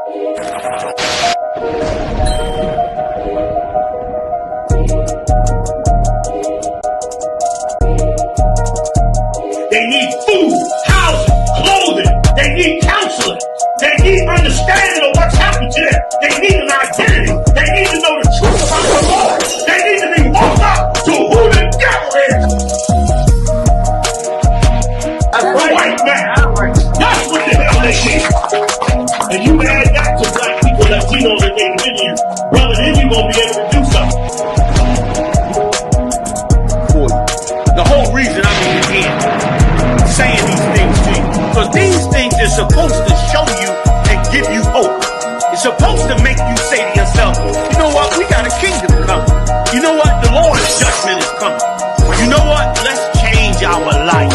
They need food, housing, clothing. They need counseling. They need understanding of what's happened to them. They need an identity. They need to know the truth about the Lord. They need to be woke up to who the devil is. The white man. That's what the hell they need. And you add that to black people, Latinos, and they in you, brother, then you're going to be able to do something. For you. The whole reason I'm here saying these things to you, because these things are supposed to show you and give you hope. It's supposed to make you say to yourself, you know what, we got a kingdom coming. You know what, the Lord's judgment is coming. You know what, let's change our life.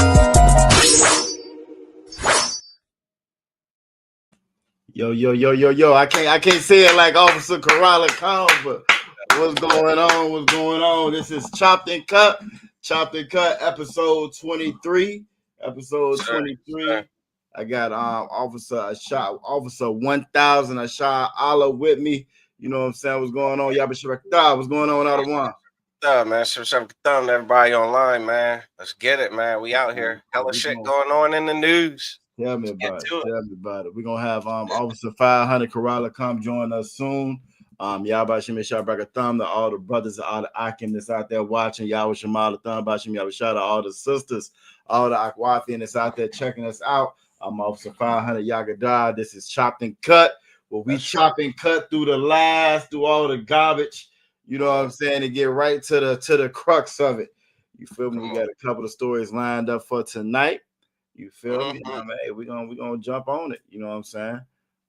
Yo. I can't say it like Officer Corolla Combs, but what's going on? This is Chopped and Cut, episode 23. Episode 23. I got Officer 1000 Ashar Allah with me. You know what I'm saying? What's going on? ISUPK. What's going on out of one? Man, ISUPK to everybody online, man. Let's get it, man. We out here. Hella shit going on in the news. Tell me about it. We're gonna have Officer 500 Corolla come join us soon. Y'all ISUPK to all the brothers, all the Akim that's out there watching. Y'all Shamal Thumb Bashim, y'all shout out all the sisters, all the Akwafian that's out there checking us out. I'm Officer 500 Yagadah. This is Chopped and Cut. Well, we chop and cut through the lies, through all the garbage. You know what I'm saying? To get right to the crux of it. You feel me? We got a couple of stories lined up for tonight. You feel me? Hey, we're gonna jump on it. You know what I'm saying?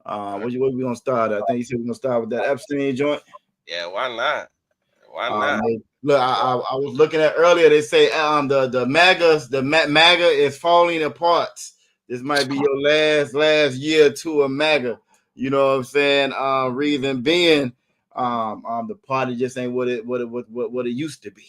What we gonna start at? I think you said we're gonna start with that Epstein joint. Yeah, why not? Look, I was looking at earlier. They say the MAGA is falling apart. This might be your last year or two of MAGA. You know what I'm saying? Reason being, the party just ain't what it used to be,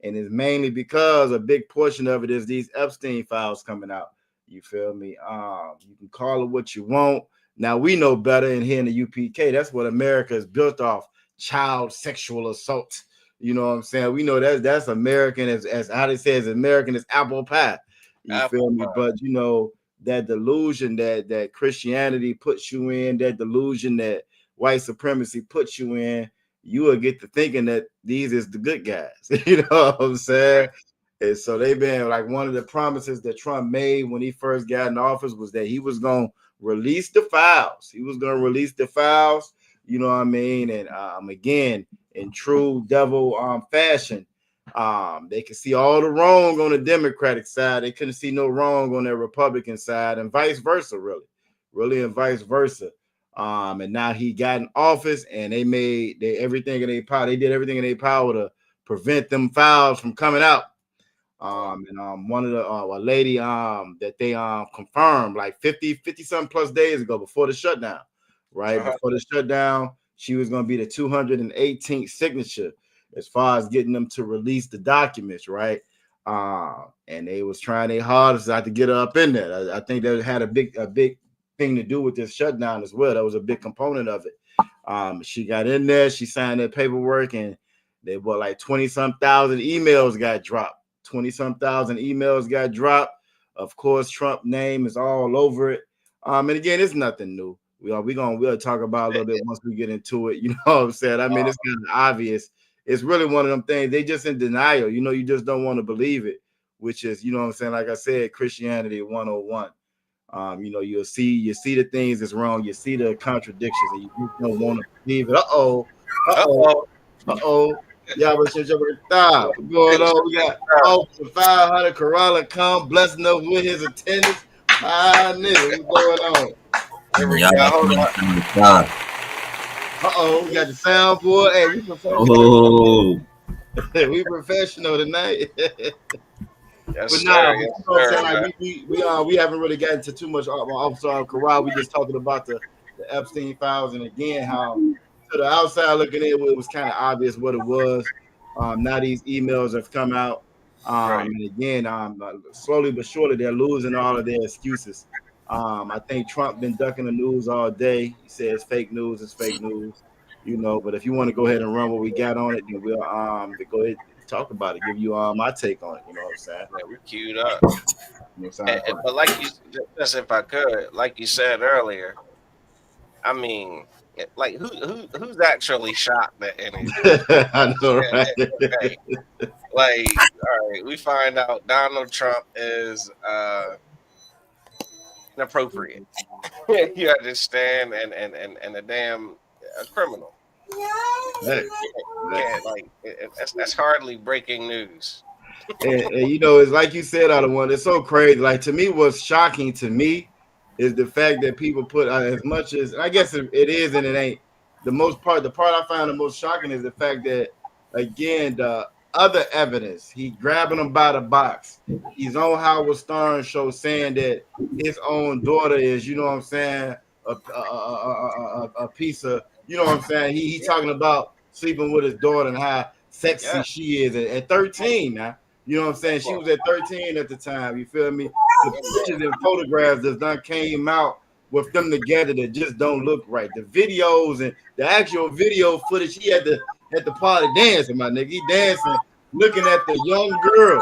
and it's mainly because a big portion of it is these Epstein files coming out. You feel me? You can call it what you want. Now we know better, and here in the UPK, that's what America is built off: child sexual assault. You know what I'm saying? We know that's American as how they say, as American as apple pie. You feel me? But you know that delusion that Christianity puts you in, that delusion that white supremacy puts you in, you will get to thinking that these is the good guys. You know what I'm saying? And so they've been like, one of the promises that Trump made when he first got in office was that he was going to release the files. You know what I mean? And again, in true devil fashion, they could see all the wrong on the Democratic side. They couldn't see no wrong on their Republican side, and vice versa, really, and vice versa. And now he got in office, and they did everything in their power to prevent them files from coming out. And one of the a lady that they confirmed like 50 something plus days ago, before the shutdown, right? Before the shutdown, she was going to be the 218th signature as far as getting them to release the documents, right? And they was trying their hardest not to get her up in there. I think that had a big thing to do with this shutdown as well. That was a big component of it. She got in there, she signed that paperwork, and they were like 20-some thousand emails got dropped. Of course, Trump's name is all over it. And again, it's nothing new. We'll talk about a little bit once we get into it. You know what I'm saying? I mean, it's kind of obvious. It's really one of them things. They just in denial. You know, you just don't want to believe it, which is, you know what I'm saying? Like I said, Christianity 101. You know, you see the things that's wrong. You see the contradictions, and you just don't want to believe it. Uh-oh. Yeah, what's going on? We got Officer 500 Corolla come blessing us with his attendance. Nigga, what's going on? We got the soundboard. Hey, we professional. Oh, We professional tonight. Yes, But nah, sir. you know what I'm saying? Like we haven't really gotten into too much Officer Corral. We just talking about the Epstein files, and again, how to the outside looking in, it was kind of obvious what it was. Now these emails have come out, and again, slowly but surely, they're losing all of their excuses. I think Trump been ducking the news all day. He says fake news is fake news, but if you want to go ahead and run what we got on it, then we'll go ahead and talk about it, give you my take on it. You know what I'm saying? Yeah, we queued up. You know what I'm saying? But like you, just if I could, like you said earlier, I mean, like who's actually shocked at anything? I know, right? Hey, like, all right, we find out Donald Trump is inappropriate. You understand, and a damn criminal. Hey. Can't like that's hardly breaking news. And it's like you said, out of one, it's so crazy. Like, to me, what's shocking to me is the fact that people put as much as, I guess it is and it ain't. The part I find the most shocking is the fact that, again, the other evidence, he grabbing him by the box. He's on Howard Stern show saying that his own daughter is, you know what I'm saying, a piece of, you know what I'm saying. He talking about sleeping with his daughter and how sexy she is at 13 now. You know what I'm saying? She was at 13 at the time. You feel me? The pictures and photographs that done came out with them together that just don't look right. The videos and the actual video footage, he had the party dancing, my nigga. He dancing, looking at the young girl.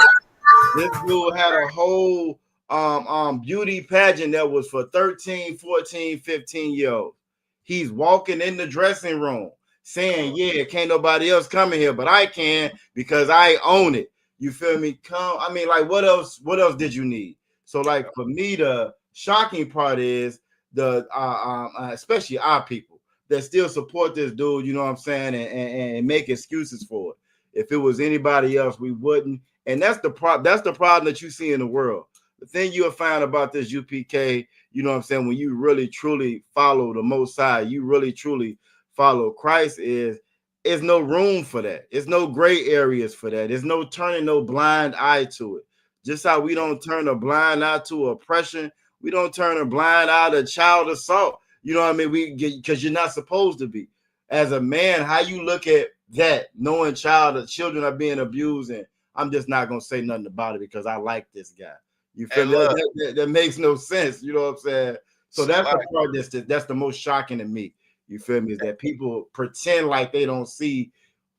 This dude had a whole beauty pageant that was for 13, 14, 15-year-olds. He's walking in the dressing room saying, yeah, can't nobody else come in here, but I can because I own it. You feel me? Like, what else did you need? So, like, for me, the shocking part is the especially our people that still support this dude, you know what I'm saying, and make excuses for it. If it was anybody else, we wouldn't. And that's the problem that you see in the world. The thing you'll find about this UPK, you know what I'm saying, when you really truly follow the Most High, you really truly follow Christ, is no room for that. There's no gray areas for that. There's no turning no blind eye to it. Just how we don't turn a blind eye to oppression, we don't turn a blind eye to child assault. You know what I mean? Because you're not supposed to be. As a man, how you look at that, knowing children are being abused, and I'm just not gonna say nothing about it because I like this guy. You feel me? That makes no sense. You know what I'm saying? So that's the part that's the most shocking to me. You feel me? Is that people pretend like they don't see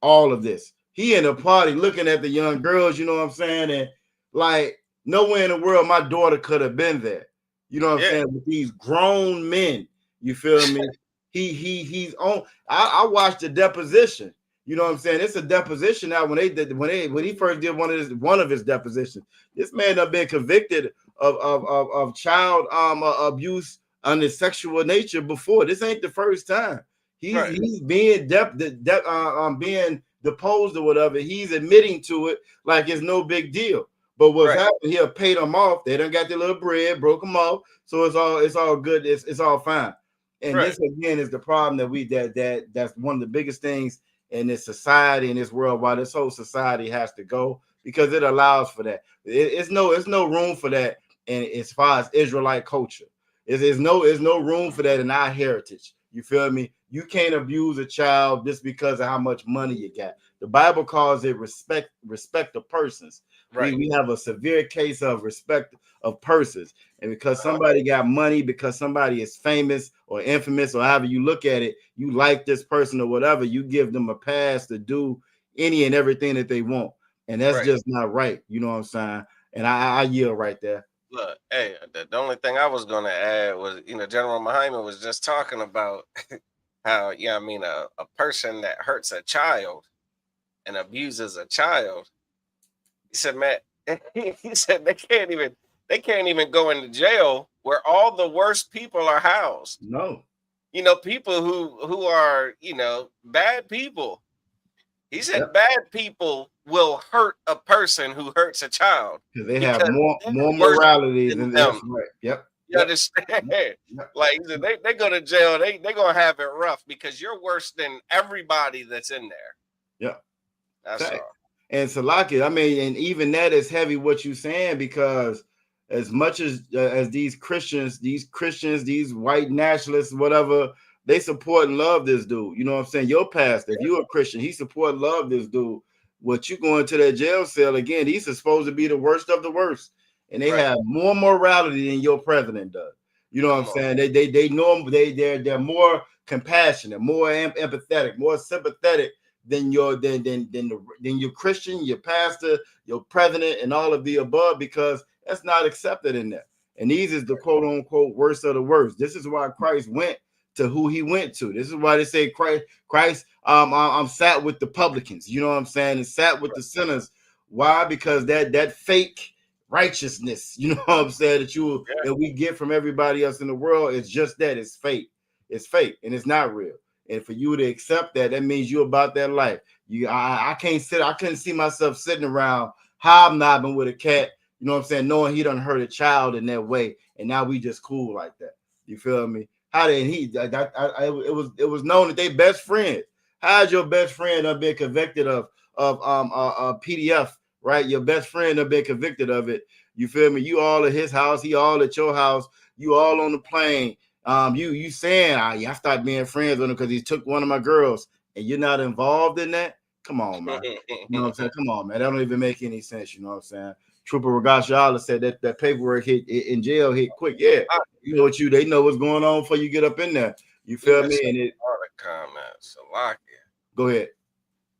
all of this. He in a party looking at the young girls, you know what I'm saying? And like, nowhere in the world my daughter could have been there. You know what I'm saying? With these grown men, you feel me? He's on. I watched the deposition. You know what I'm saying? It's a deposition now. When he first did one of his depositions, this man have been convicted of child abuse under sexual nature before. This ain't the first time. He's being being deposed or whatever. He's admitting to it like it's no big deal. But what's happening here? Paid them off. They done got their little bread, broke them off. So it's all good. It's all fine. And this again is the problem that's one of the biggest things in this society, in this world, why this whole society has to go, because it allows for that. It's no room for that. And as far as Israelite culture, there's no room for that in our heritage. You feel me? You can't abuse a child just because of how much money you got. The Bible calls it respect of persons. We have a severe case of respect of persons. And because somebody got money, because somebody is famous or infamous, or however you look at it, you like this person or whatever, you give them a pass to do any and everything that they want. And that's just not right. You know what I'm saying? And I yield right there. Look, hey, the only thing I was going to add was, General Muhammad was just talking about how, a person that hurts a child and abuses a child, he said, man, he said they can't even go into jail where all the worst people are housed. No. People who are, bad people. He said bad people will hurt a person who hurts a child. Because they have more morality than them. That's right. Yep. You understand? Yep. Like, he said, they go to jail, they going to have it rough because you're worse than everybody that's in there. Yep. That's all. And Salaki, and even that is heavy what you're saying, because as much as these Christians, these white nationalists, whatever, they support and love this dude. You know what I'm saying? Your pastor, if you're a Christian, he support and love this dude. What you going to that jail cell again? He's supposed to be the worst of the worst, and they have more morality than your president does. You know what I'm saying? They know they're more compassionate, more empathetic, more sympathetic than your Christian, your pastor, your president, and all of the above, because that's not accepted in there. And these is the quote unquote worst of the worst. This is why Christ went to who he went to. This is why they say Christ I'm sat with the publicans, you know what I'm saying, and sat with the sinners. Why? Because that fake righteousness, you know what I'm saying, that we get from everybody else in the world is just that. It's fake. It's fake and it's not real. And for you to accept that, that means you're about that life. I couldn't see myself sitting around hobnobbing with a cat, you know what I'm saying, knowing he done hurt a child in that way, and now we just cool like that. You feel me? How did it was known that they best friends. How's your best friend been convicted of PDF, right? Your best friend have been convicted of it. You feel me? You all at his house, he all at your house, you all on the plane. You saying I stopped being friends with him because he took one of my girls, and you're not involved in that? Come on, man. You know what I'm saying? Come on, man. That don't even make any sense. You know what I'm saying? Trooper Regashala said that paperwork hit in jail hit quick. Yeah, you know they know what's going on before you get up in there. You feel me? And it. All the comments. Go ahead.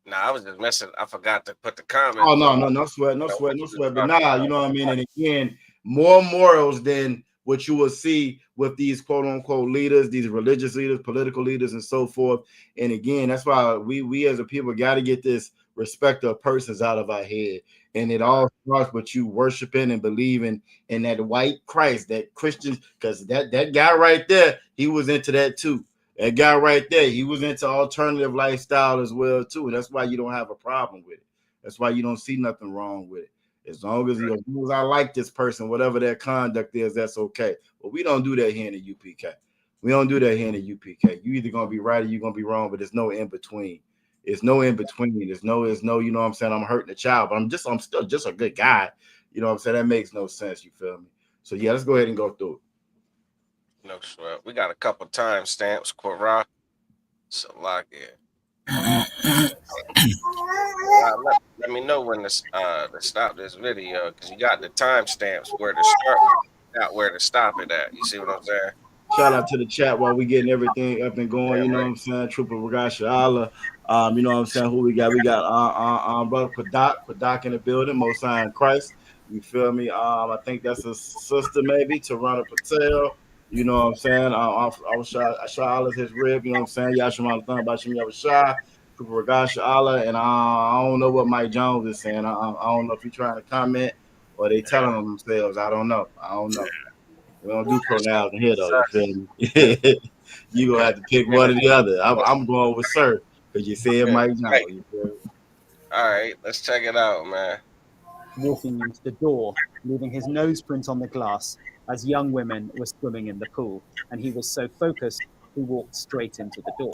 Nah, I was just messing. I forgot to put the comment. Oh no sweat. But nah, you know what I mean. And again, more morals than what you will see with these quote unquote leaders, these religious leaders, political leaders, and so forth. And again, that's why we as a people got to get this respect of persons out of our head. And it all starts with you worshiping and believing in that white Christ, that Christians, because that guy right there, he was into that too. That guy right there, he was into alternative lifestyle as well too. And that's why you don't have a problem with it. That's why you don't see nothing wrong with it. As long as I like this person, whatever their conduct is, that's okay. But we don't do that here in the UPK. We don't do that here in the UPK. You either gonna be right or you're gonna be wrong, but there's no in between. It's no in between. There's no, you know what I'm saying, I'm hurting a child, but I'm still just a good guy. You know what I'm saying? That makes no sense. You feel me? So yeah, let's go ahead and go through it. No sweat. We got a couple timestamps. Quora. Salakia. Let me know when to stop this video, because you got the timestamps where to start, not where to stop it at. You see what I'm saying? Shout out to the chat while we getting everything up and going. You know what I'm saying? Trooper Regasha Allah. You know what I'm saying? Who we got? We got brother Padak in the building. Most High in Christ. You feel me? I think that's a sister maybe, Tarana Patel. You know what I'm saying? I was shy Allah's his rib. You know what I'm saying? Yashima Thun about Shim Yavashai. Trooper Regasha Allah. And I don't know what Mike Jones is saying. I don't know if he's trying to comment or they telling them themselves. I don't know. We don't do pronouns in here though. You feel me? You gonna have to pick one or the other. I'm going with sir because you said Mike Jones. You feel me? All right, let's check it out, man. Walking into the door, leaving his nose print on the glass as young women were swimming in the pool, and he was so focused he walked straight into the door.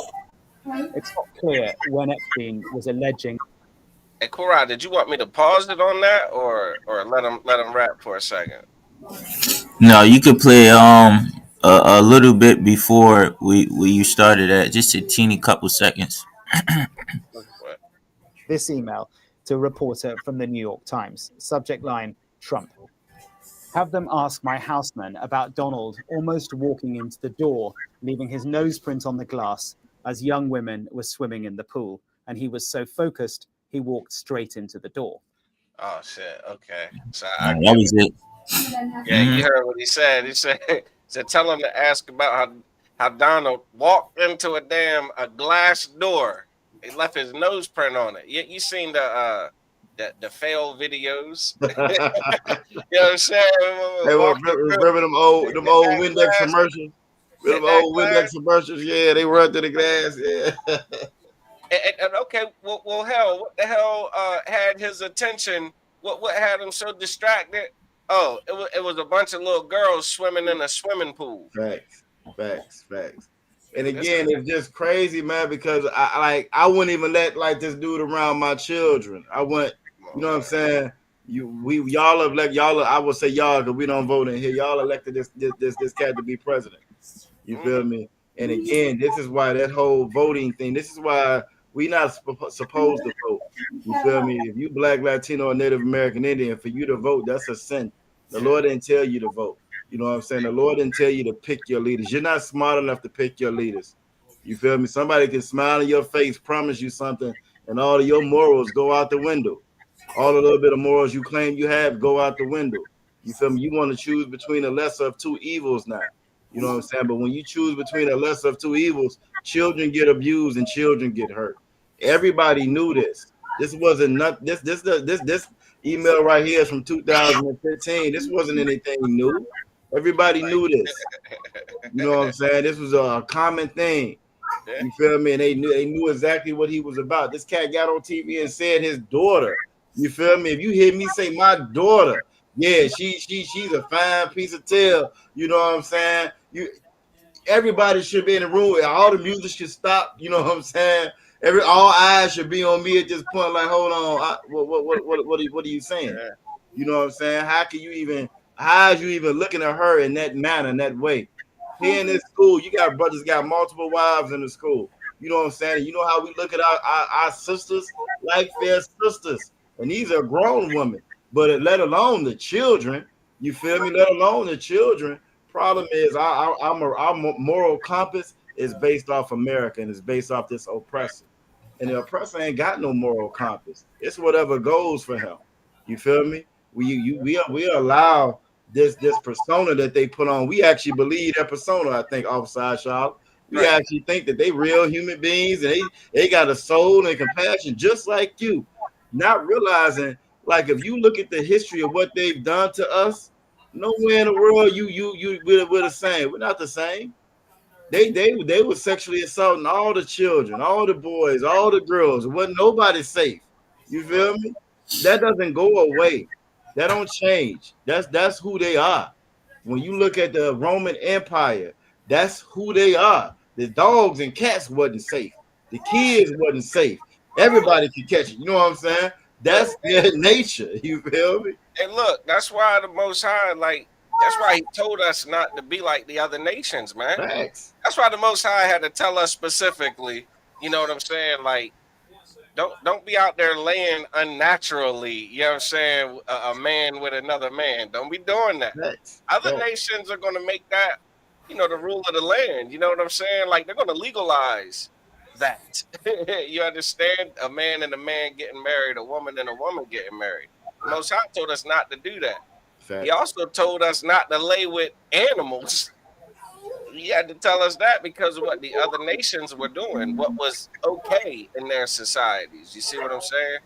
It's not clear when Epstein was alleging. Hey, Kura, did you want me to pause it on that, or let him rap for a second? No, you could play a little bit before you started at, just a teeny couple seconds. This email to a reporter from the New York Times. Subject line: Trump. Have them ask my houseman about Donald almost walking into the door, leaving his nose print on the glass as young women were swimming in the pool, and he was so focused he walked straight into the door. Oh shit! Okay, so that was it. Yeah, you heard what he said. He said, tell him to ask about how Donald walked into a glass door. He left his nose print on it. You seen the fail videos? You know what I'm saying? Hey, remember them old Windex commercials? Them old Windex commercials, yeah, they run through the glass, yeah. And okay, well, hell, what the hell had his attention? What had him so distracted? Oh, it was a bunch of little girls swimming in a swimming pool. Facts. And again, it's just crazy, man, because I wouldn't even let like this dude around my children. I wouldn't, you know what I'm saying? Y'all I would say y'all because we don't vote in here. Y'all elected this cat to be president. You feel me? And again, this is why that whole voting thing. This is why we not supposed to vote. You feel me? If you Black, Latino, or Native American Indian, for you to vote, that's a sin. The Lord didn't tell you to vote. You know what I'm saying? The Lord didn't tell you to pick your leaders. You're not smart enough to pick your leaders. You feel me? Somebody can smile in your face, promise you something, and all of your morals go out the window. All the little bit of morals you claim you have go out the window. You feel me? You want to choose between the lesser of two evils now. You know what I'm saying? But when you choose between the lesser of two evils, children get abused and children get hurt. Everybody knew this. This wasn't not this email right here is from 2015. This wasn't anything new. Everybody knew this. You know what I'm saying? This was a common thing. Yeah. You feel me? And they knew exactly what he was about. This cat got on TV and said his daughter. You feel me? If you hear me say my daughter, yeah, she's a fine piece of tail. You know what I'm saying? Everybody should be in the room. All the music should stop. You know what I'm saying? All eyes should be on me at this point. Like, hold on, what are you saying? Yeah. You know what I'm saying? How is you even looking at her in that manner, in that way? Here in this school, you got brothers got multiple wives in the school. You know what I'm saying? You know how we look at our sisters like they're sisters, and these are grown women. But let alone the children, you feel me? Let alone the children. Problem is, our moral compass is based off America and it's based off this oppressor. And the oppressor ain't got no moral compass. It's whatever goes for him. You feel me? We allow this persona that they put on. We actually believe that persona. I think offside Charlotte. We Right. actually think that they real human beings and they got a soul and compassion just like you. Not realizing, like, if you look at the history of what they've done to us, nowhere in the world we're the same. We're not the same. They were sexually assaulting all the children, all the boys, all the girls. It wasn't nobody safe. You feel me? That doesn't go away. That don't change. That's who they are. When you look at the Roman Empire, that's who they are. The dogs and cats wasn't safe. The kids wasn't safe. Everybody could catch it. You know what I'm saying? That's their nature. You feel me? And look, that's why the Most High, that's why He told us not to be like the other nations, man. Facts. That's why the Most High had to tell us specifically. You know what I'm saying? Like, don't be out there laying unnaturally. You know what I'm saying? A man with another man. Don't be doing that. Facts. Other Facts. nations are going to make that, the rule of the land. You know what I'm saying? Like, they're going to legalize that. You understand? A man and a man getting married, a woman and a woman getting married. The Most High told us not to do that. Facts. He also told us not to lay with animals. He had to tell us that because of what the other nations were doing, what was okay in their societies. You see what I'm saying?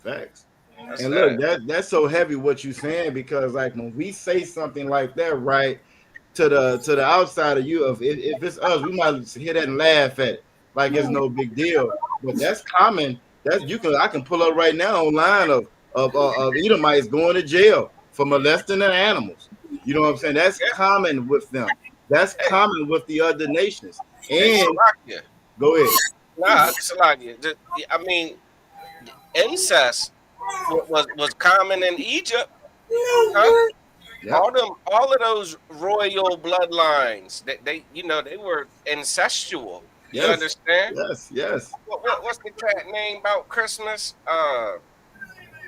Facts. That's And that. look, that's so heavy what you're saying, because like when we say something like that, right, to the outside of you, if it's us, we might hear that and laugh at it like it's no big deal. But that's common. I can pull up right now online of Edomites going to jail for molesting their animals. You know what I'm saying? That's Yeah. common with them. That's Hey. common with the other nations. Hey, And Salakia. go ahead. Nah, Salakia. I mean, incest was common in Egypt. Huh? Yep. All of those royal bloodlines, they were incestual. You Yes. understand? Yes. What's the cat name about Christmas?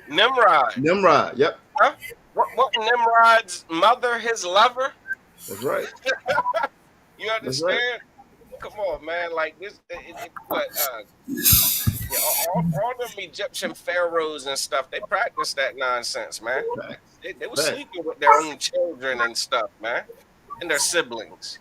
Nimrod. Nimrod. Yep. Huh? What Nimrod's mother, his lover? That's right. You That's right. understand? Come on, man. Like this, all them Egyptian pharaohs and stuff, they practice that nonsense, man. Facts. They were Facts. sleeping with their own children and stuff, man, and their siblings.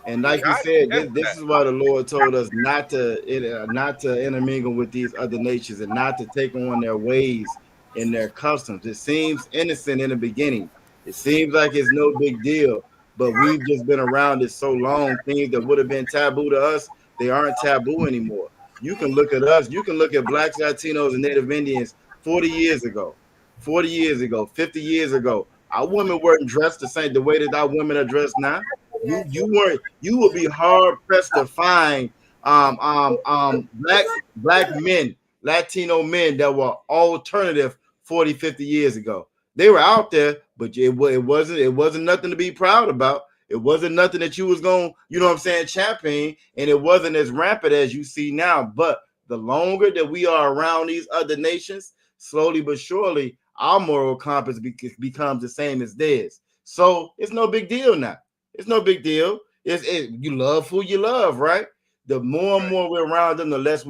And like you said, this is why the Lord told us not to intermingle with these other nations and not to take on their ways and their customs. It seems innocent in the beginning. It seems like it's no big deal, but we've just been around it so long. Things that would have been taboo to us, they aren't taboo anymore. You can look at us. You can look at Blacks, Latinos, and Native Indians 40 years ago, 50 years ago. Our women weren't dressed the way that our women are dressed now. You would be hard pressed to find black men, Latino men that were alternative 40, 50 years ago. They were out there, but it wasn't nothing to be proud about. It wasn't nothing that you was going, you know what I'm saying, champion, and it wasn't as rampant as you see now. But the longer that we are around these other nations, slowly but surely, our moral compass becomes the same as theirs. So it's no big deal now. It's no big deal. You love who you love, right? The more and Right. more we're around them, the less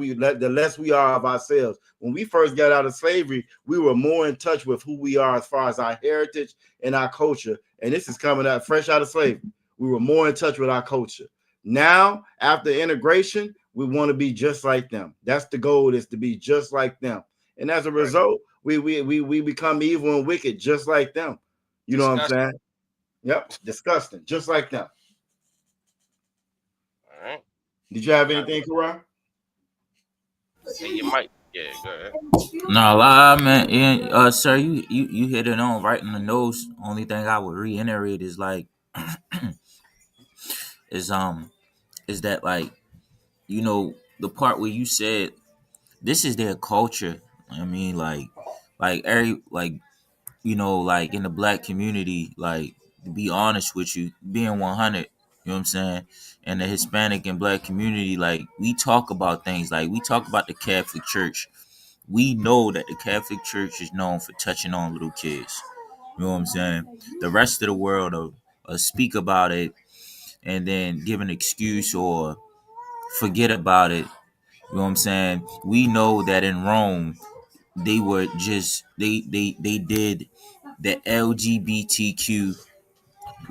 we are of ourselves. When we first got out of slavery, we were more in touch with who we are as far as our heritage and our culture. And this is coming out fresh out of slavery. We were more in touch with our culture. Now, after integration, we want to be just like them. That's the goal, is to be just like them. And as a Right. result, we become evil and wicked just like them. You know what I'm Disgusting. saying? Yep, disgusting, just like them. All right. Did you have anything, Karan? Hey, you might. Yeah, go ahead. No lie, man. And, sir, you hit it on right in the nose. Only thing I would reiterate is like, is is that like, the part where you said this is their culture. I mean, like every like like in the black community, like to be honest with you, being 100, you know what I'm saying, and the Hispanic and black community, like we talk about things, like we talk about the Catholic Church. We know that the Catholic Church is known for touching on little kids. You know what I'm saying? The rest of the world will speak about it and then give an excuse or forget about it. You know what I'm saying? We know that in Rome, they were just they did the LGBTQ.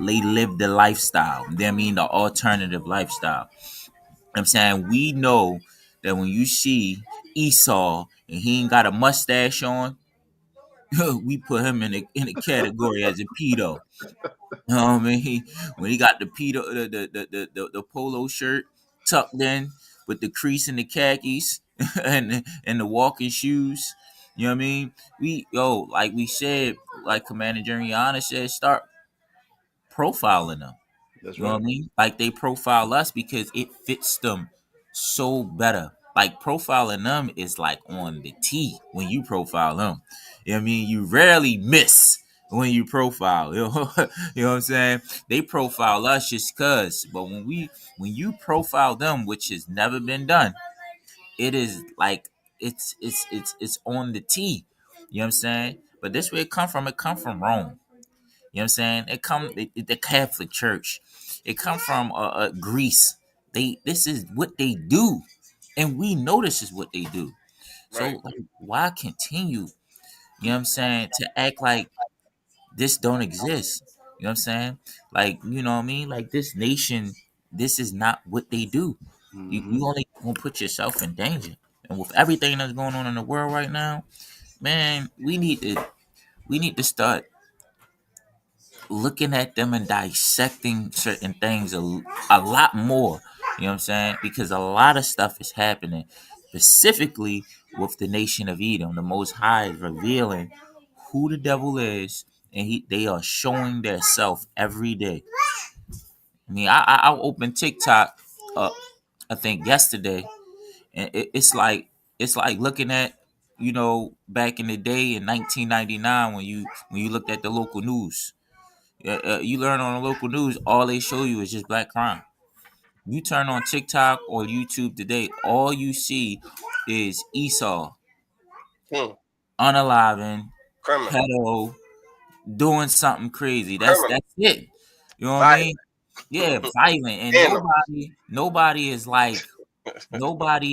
They lived the lifestyle. I mean the alternative lifestyle. I'm saying we know that when you see Esau and he ain't got a mustache on, we put him in a category as a pedo. You know what I mean? When he got the pedo, the polo shirt tucked in with the crease in the khakis and the walking shoes. You know what I mean? Like we said, like Commander Jeriana said, start profiling them. That's You know what right. I mean? Like they profile us because it fits them so better. Like profiling them is like on the T when you profile them. You know what I mean? You rarely miss when you profile. You know, you know what I'm saying? They profile us just cause. But when you profile them, which has never been done, it is like it's on the T. You know what I'm saying? But this way it come from. It come from Rome. You know what I'm saying? The Catholic Church. It come from Greece. This is what they do, and we know this is what they do. Right. So like, why continue? You know what I'm saying? To act like this don't exist. You know what I'm saying? Like you know what I mean? Like this nation, this is not what they do. You Mm-hmm. only gonna put yourself in danger. And with everything that's going on in the world right now, man, we need to start looking at them and dissecting certain things a lot more. You know what I'm saying? Because a lot of stuff is happening, specifically with the nation of Edom. The Most High is revealing who the devil is, and they are showing their self every day. I mean, I opened TikTok up, I think yesterday, and it's like looking at back in the day in 1999 when you looked at the local news. You learn on the local news, all they show you is just black crime. You turn on TikTok or YouTube today, all you see is Esau, Hmm. unaliving, Criminal. pedo, doing something crazy. That's Criminal. that's it. You know what I Violent. mean? Yeah, violent, and Animals. nobody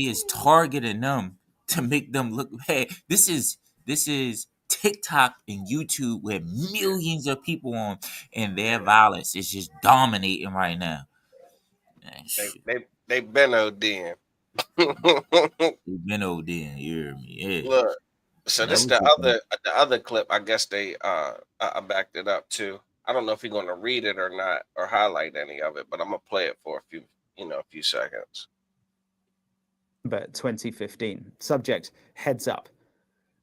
is targeting them to make them look bad. This is TikTok and YouTube with millions of people on, and their Right. violence is just dominating right now. Man, They shit, they they been ODing. we've been OD, you hear me? Yeah, Look. So that this was the thing. the other clip. I guess they I backed it up too. I don't know if you're going to read it or not or highlight any of it, but I'm gonna play it for a few seconds. November 2015. Subject: heads up.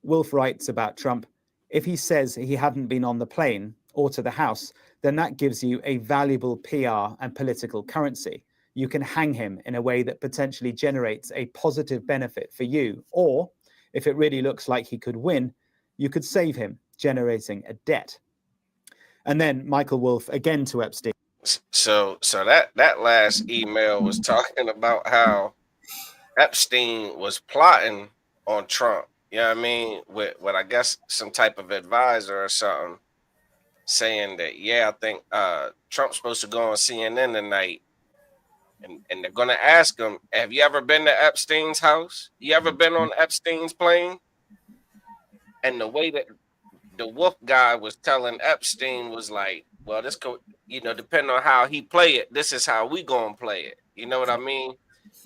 Wolf writes about Trump: if he says he hadn't been on the plane or to the House, then that gives you a valuable PR and political currency. You can hang him in a way that potentially generates a positive benefit for you. Or, if it really looks like he could win, you could save him, generating a debt. And then Michael Wolff again to Epstein. So that last email was talking about how Epstein was plotting on Trump. You know what I mean? With I guess some type of advisor or something. saying that, yeah, I think Trump's supposed to go on CNN tonight, and they're gonna ask him, have you ever been to Epstein's house? You ever been on Epstein's plane? And the way that the Wolf guy was telling Epstein was like, well, this could, depending on how he play it, this is how we gonna play it. You know what I mean?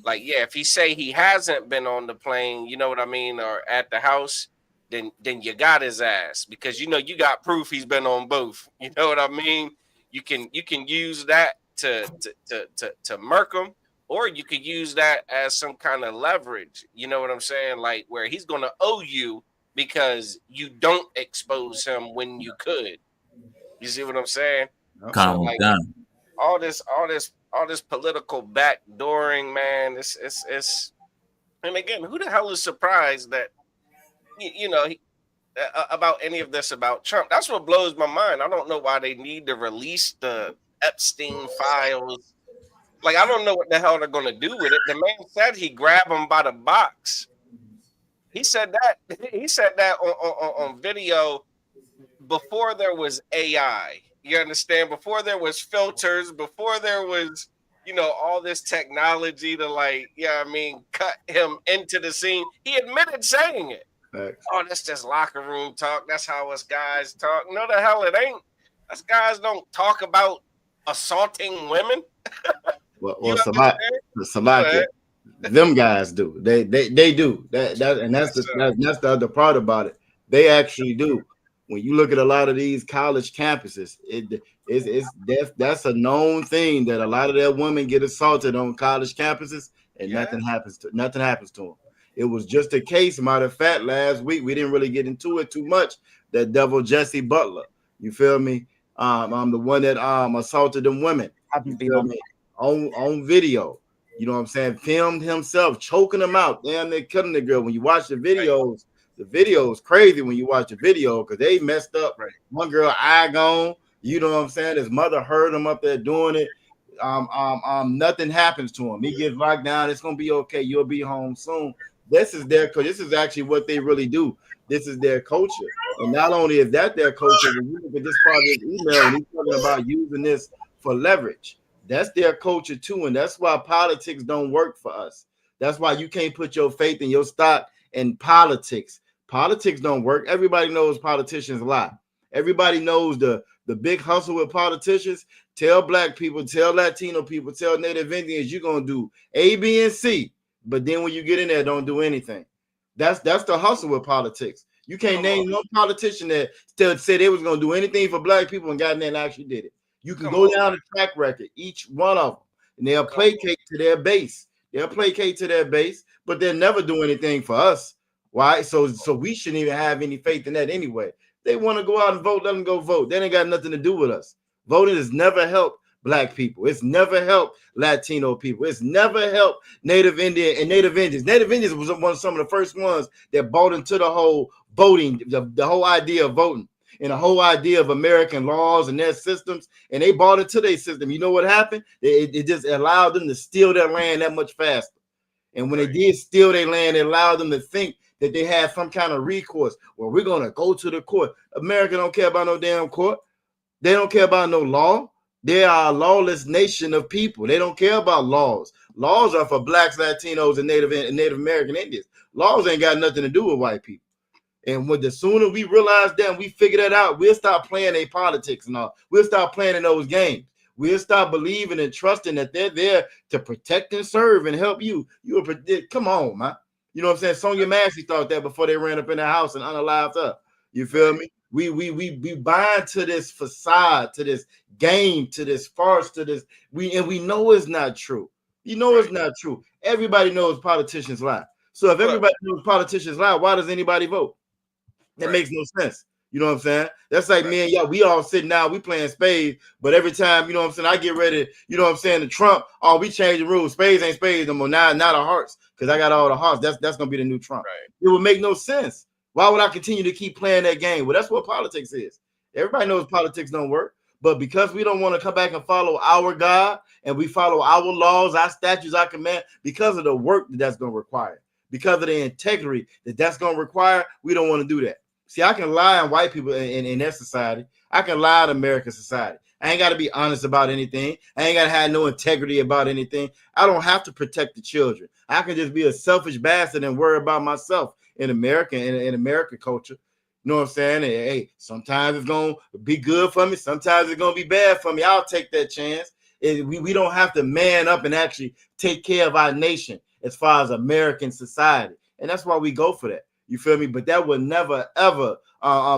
Like, yeah, if he say he hasn't been on the plane, you know what I mean, or at the house, then you got his ass, because you got proof he's been on both. You know what I mean? You can use that to murk him, or you could use that as some kind of leverage. You know what I'm saying? Like, where he's gonna owe you because you don't expose him when you could. You see what I'm saying? So Calm like down. all this political backdooring, man. It's and again, who the hell is surprised that about any of this about Trump? That's what blows my mind. I don't know why they need to release the Epstein files. Like, I don't know what the hell they're gonna do with it. The man said he grabbed him by the box. He said that. He said that on video before there was AI. You understand? Before there was filters, before there was, all this technology to, like, cut him into the scene. He admitted saying it. Thanks. Oh, that's just locker room talk. That's how us guys talk. No, the hell it ain't. Us guys don't talk about assaulting women. Well, Samaki, them guys do. They do that, and that's the other part about it. They actually do. When you look at a lot of these college campuses, that's a known thing that a lot of their women get assaulted on college campuses, and nothing happens to them. It was just a case. Matter of fact, last week we didn't really get into it too much. That devil Jesse Butler, you feel me? I'm the one that assaulted them women. Haven't been on video. You know what I'm saying? Filmed himself choking them out. Damn, they're killing the girl. When you watch the videos, the video is crazy when you watch the video, because they messed up. Right. One girl eye gone. You know what I'm saying? His mother heard him up there doing it. Nothing happens to him. He gets locked down. It's gonna be okay. You'll be home soon. This is actually what they really do. This is their culture. And not only is that their culture, when you look at this part of his email, and he's talking about using this for leverage. That's their culture too, and that's why politics don't work for us. That's why you can't put your faith and your stock in politics. Politics don't work. Everybody knows politicians lie. Everybody knows the big hustle with politicians. Tell black people, tell Latino people, tell Native Indians you're gonna do A, B, and C, but then when you get in there, don't do anything. That's the hustle with politics. You can't name no politician that said they was gonna do anything for black people and got in there and actually did it. You can go down the track record, each one of them, and they'll placate to their base. But they'll never do anything for us. Why? So we shouldn't even have any faith in that anyway. They want to go out and vote, let them go vote. That ain't got nothing to do with us. Voting has never helped black people. It's never helped Latino people. It's never helped Native Indian and Native Indians. Native Indians was some of the first ones that bought into the whole voting, the whole idea of voting, and the whole idea of American laws and their systems, and they bought into their system. You know what happened? It just allowed them to steal their land that much faster. And when they did steal their land, it allowed them to think that they had some kind of recourse. Well, we're going to go to the court. America don't care about no damn court. They don't care about no law. They are a lawless nation of people. They don't care about laws. Laws are for blacks, Latinos, and Native American Indians. Laws ain't got nothing to do with white people. And the sooner we realize that and we figure that out, we'll stop playing their politics and all. We'll stop playing in those games. We'll stop believing and trusting that they're there to protect and serve and help you. You'll predict. Come on, man. You know what I'm saying? Sonia Massey thought that before they ran up in the house and unalived her. You feel me? We bind to this facade, to this game, to this farce, to this. We know it's not true. You know it's not true. Everybody knows politicians lie. So if everybody knows politicians lie, why does anybody vote? That makes no sense. You know what I'm saying? That's like me and y'all. We all sitting down, we playing spades, but every time, you know what I'm saying, I get ready, you know what I'm saying, to Trump, we change the rules. Spades ain't spades no more. Now the hearts, because I got all the hearts. That's gonna be the new Trump. It would make no sense. Why would I continue to keep playing that game? Well, that's what politics is. Everybody knows politics don't work, but because we don't want to come back and follow our God and we follow our laws, our statutes, our command, because of the work that's gonna require, because of the integrity that's gonna require, we don't want to do that. See, I can lie on white people in their society. I can lie to American society. I ain't got to be honest about anything. I ain't got to have no integrity about anything. I don't have to protect the children. I can just be a selfish bastard and worry about myself in America, in American culture. You know what I'm saying? And, hey, sometimes it's going to be good for me. Sometimes it's going to be bad for me. I'll take that chance. We don't have to man up and actually take care of our nation as far as American society. And that's why we go for that. You feel me? But that would never, ever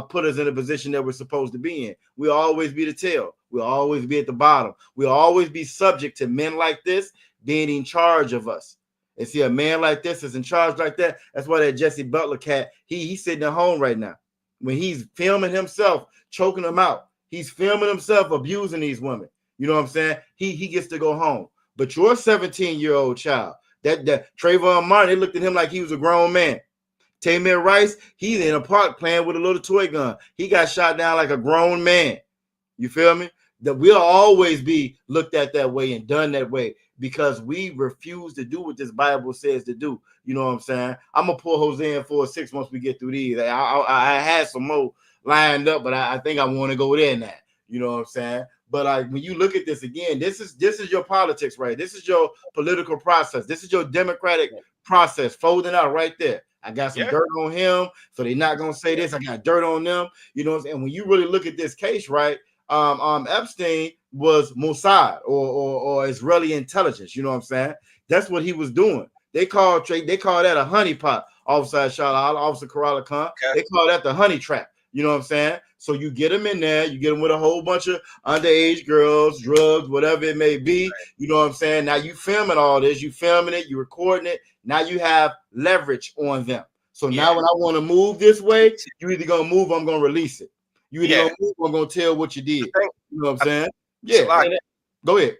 put us in a position that we're supposed to be in. We'll always be the tail. We'll always be at the bottom. We'll always be subject to men like this being in charge of us. And see, a man like this is in charge like that. That's why that Jesse Butler cat, he's sitting at home right now. When he's filming himself, choking them out, he's filming himself abusing these women. You know what I'm saying? He gets to go home. But your 17-year-old child, that Trayvon Martin, they looked at him like he was a grown man. Tamir Rice, he's in a park playing with a little toy gun. He got shot down like a grown man. You feel me? That we'll always be looked at that way and done that way because we refuse to do what this Bible says to do. You know what I'm saying? I'm going to pull Jose in for 6 months we get through these. I had some more lined up, but I think I want to go there now. You know what I'm saying? But when you look at this again, this is your politics, right? This is your political process. This is your democratic process folding out right there. I got some dirt on him, so they're not gonna say this. I got dirt on them, you know. And when you really look at this case, right? Epstein was Mossad or Israeli intelligence. You know what I'm saying? That's what he was doing. They call that a honeypot. Officer Shala, Officer Karala Khan. They call that the honey trap. You know what I'm saying? So you get them in there, you get them with a whole bunch of underage girls, drugs, whatever it may be. You know what I'm saying? Now you filming all this, you filming it, you recording it. Now you have leverage on them. So now when I want to move this way, you either gonna move or I'm gonna release it. You either gonna move or I'm gonna tell what you did. You know what I'm saying? Yeah. Like, go ahead.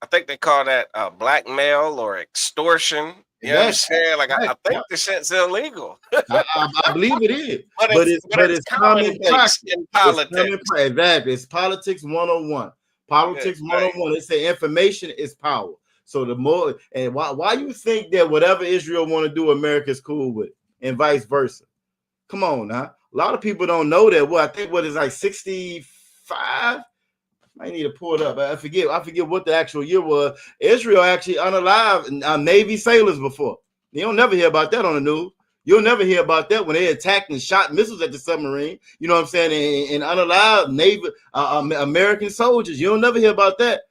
I think they call that blackmail or extortion. You know what I'm saying? Like I think this shit's illegal. I believe it is, but it's commonplace in politics. Exactly, it's politics 101. Politics 101. They say information is power. So the more and why you think that whatever Israel want to do, America's cool with it, and vice versa? Come on now. A lot of people don't know that. Well, I think what is like 65. I need to pull it up. I forget what the actual year was. Israel actually unalived Navy sailors before. You don't never hear about that on the news. You'll never hear about that when they attacked and shot missiles at the submarine. You know what I'm saying? And unalived Navy American soldiers. You'll never hear about that.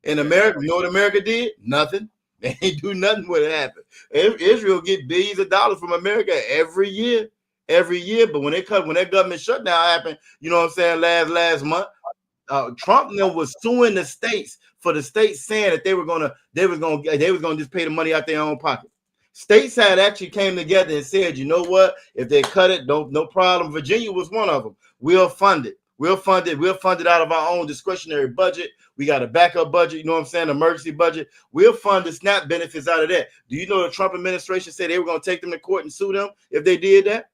In America, you know what America did? Nothing. They ain't do nothing when it happened. Israel get billions of dollars from America every year. But when that government shutdown happened, you know what I'm saying, last month, Trump was suing the states for the states saying that they was gonna just pay the money out their own pocket. States had actually came together and said, you know what? If they cut it, no problem. Virginia was one of them. We'll fund it. We'll fund it out of our own discretionary budget. We got a backup budget, you know what I'm saying? Emergency budget. We'll fund the SNAP benefits out of that. Do you know the Trump administration said they were gonna take them to court and sue them if they did that?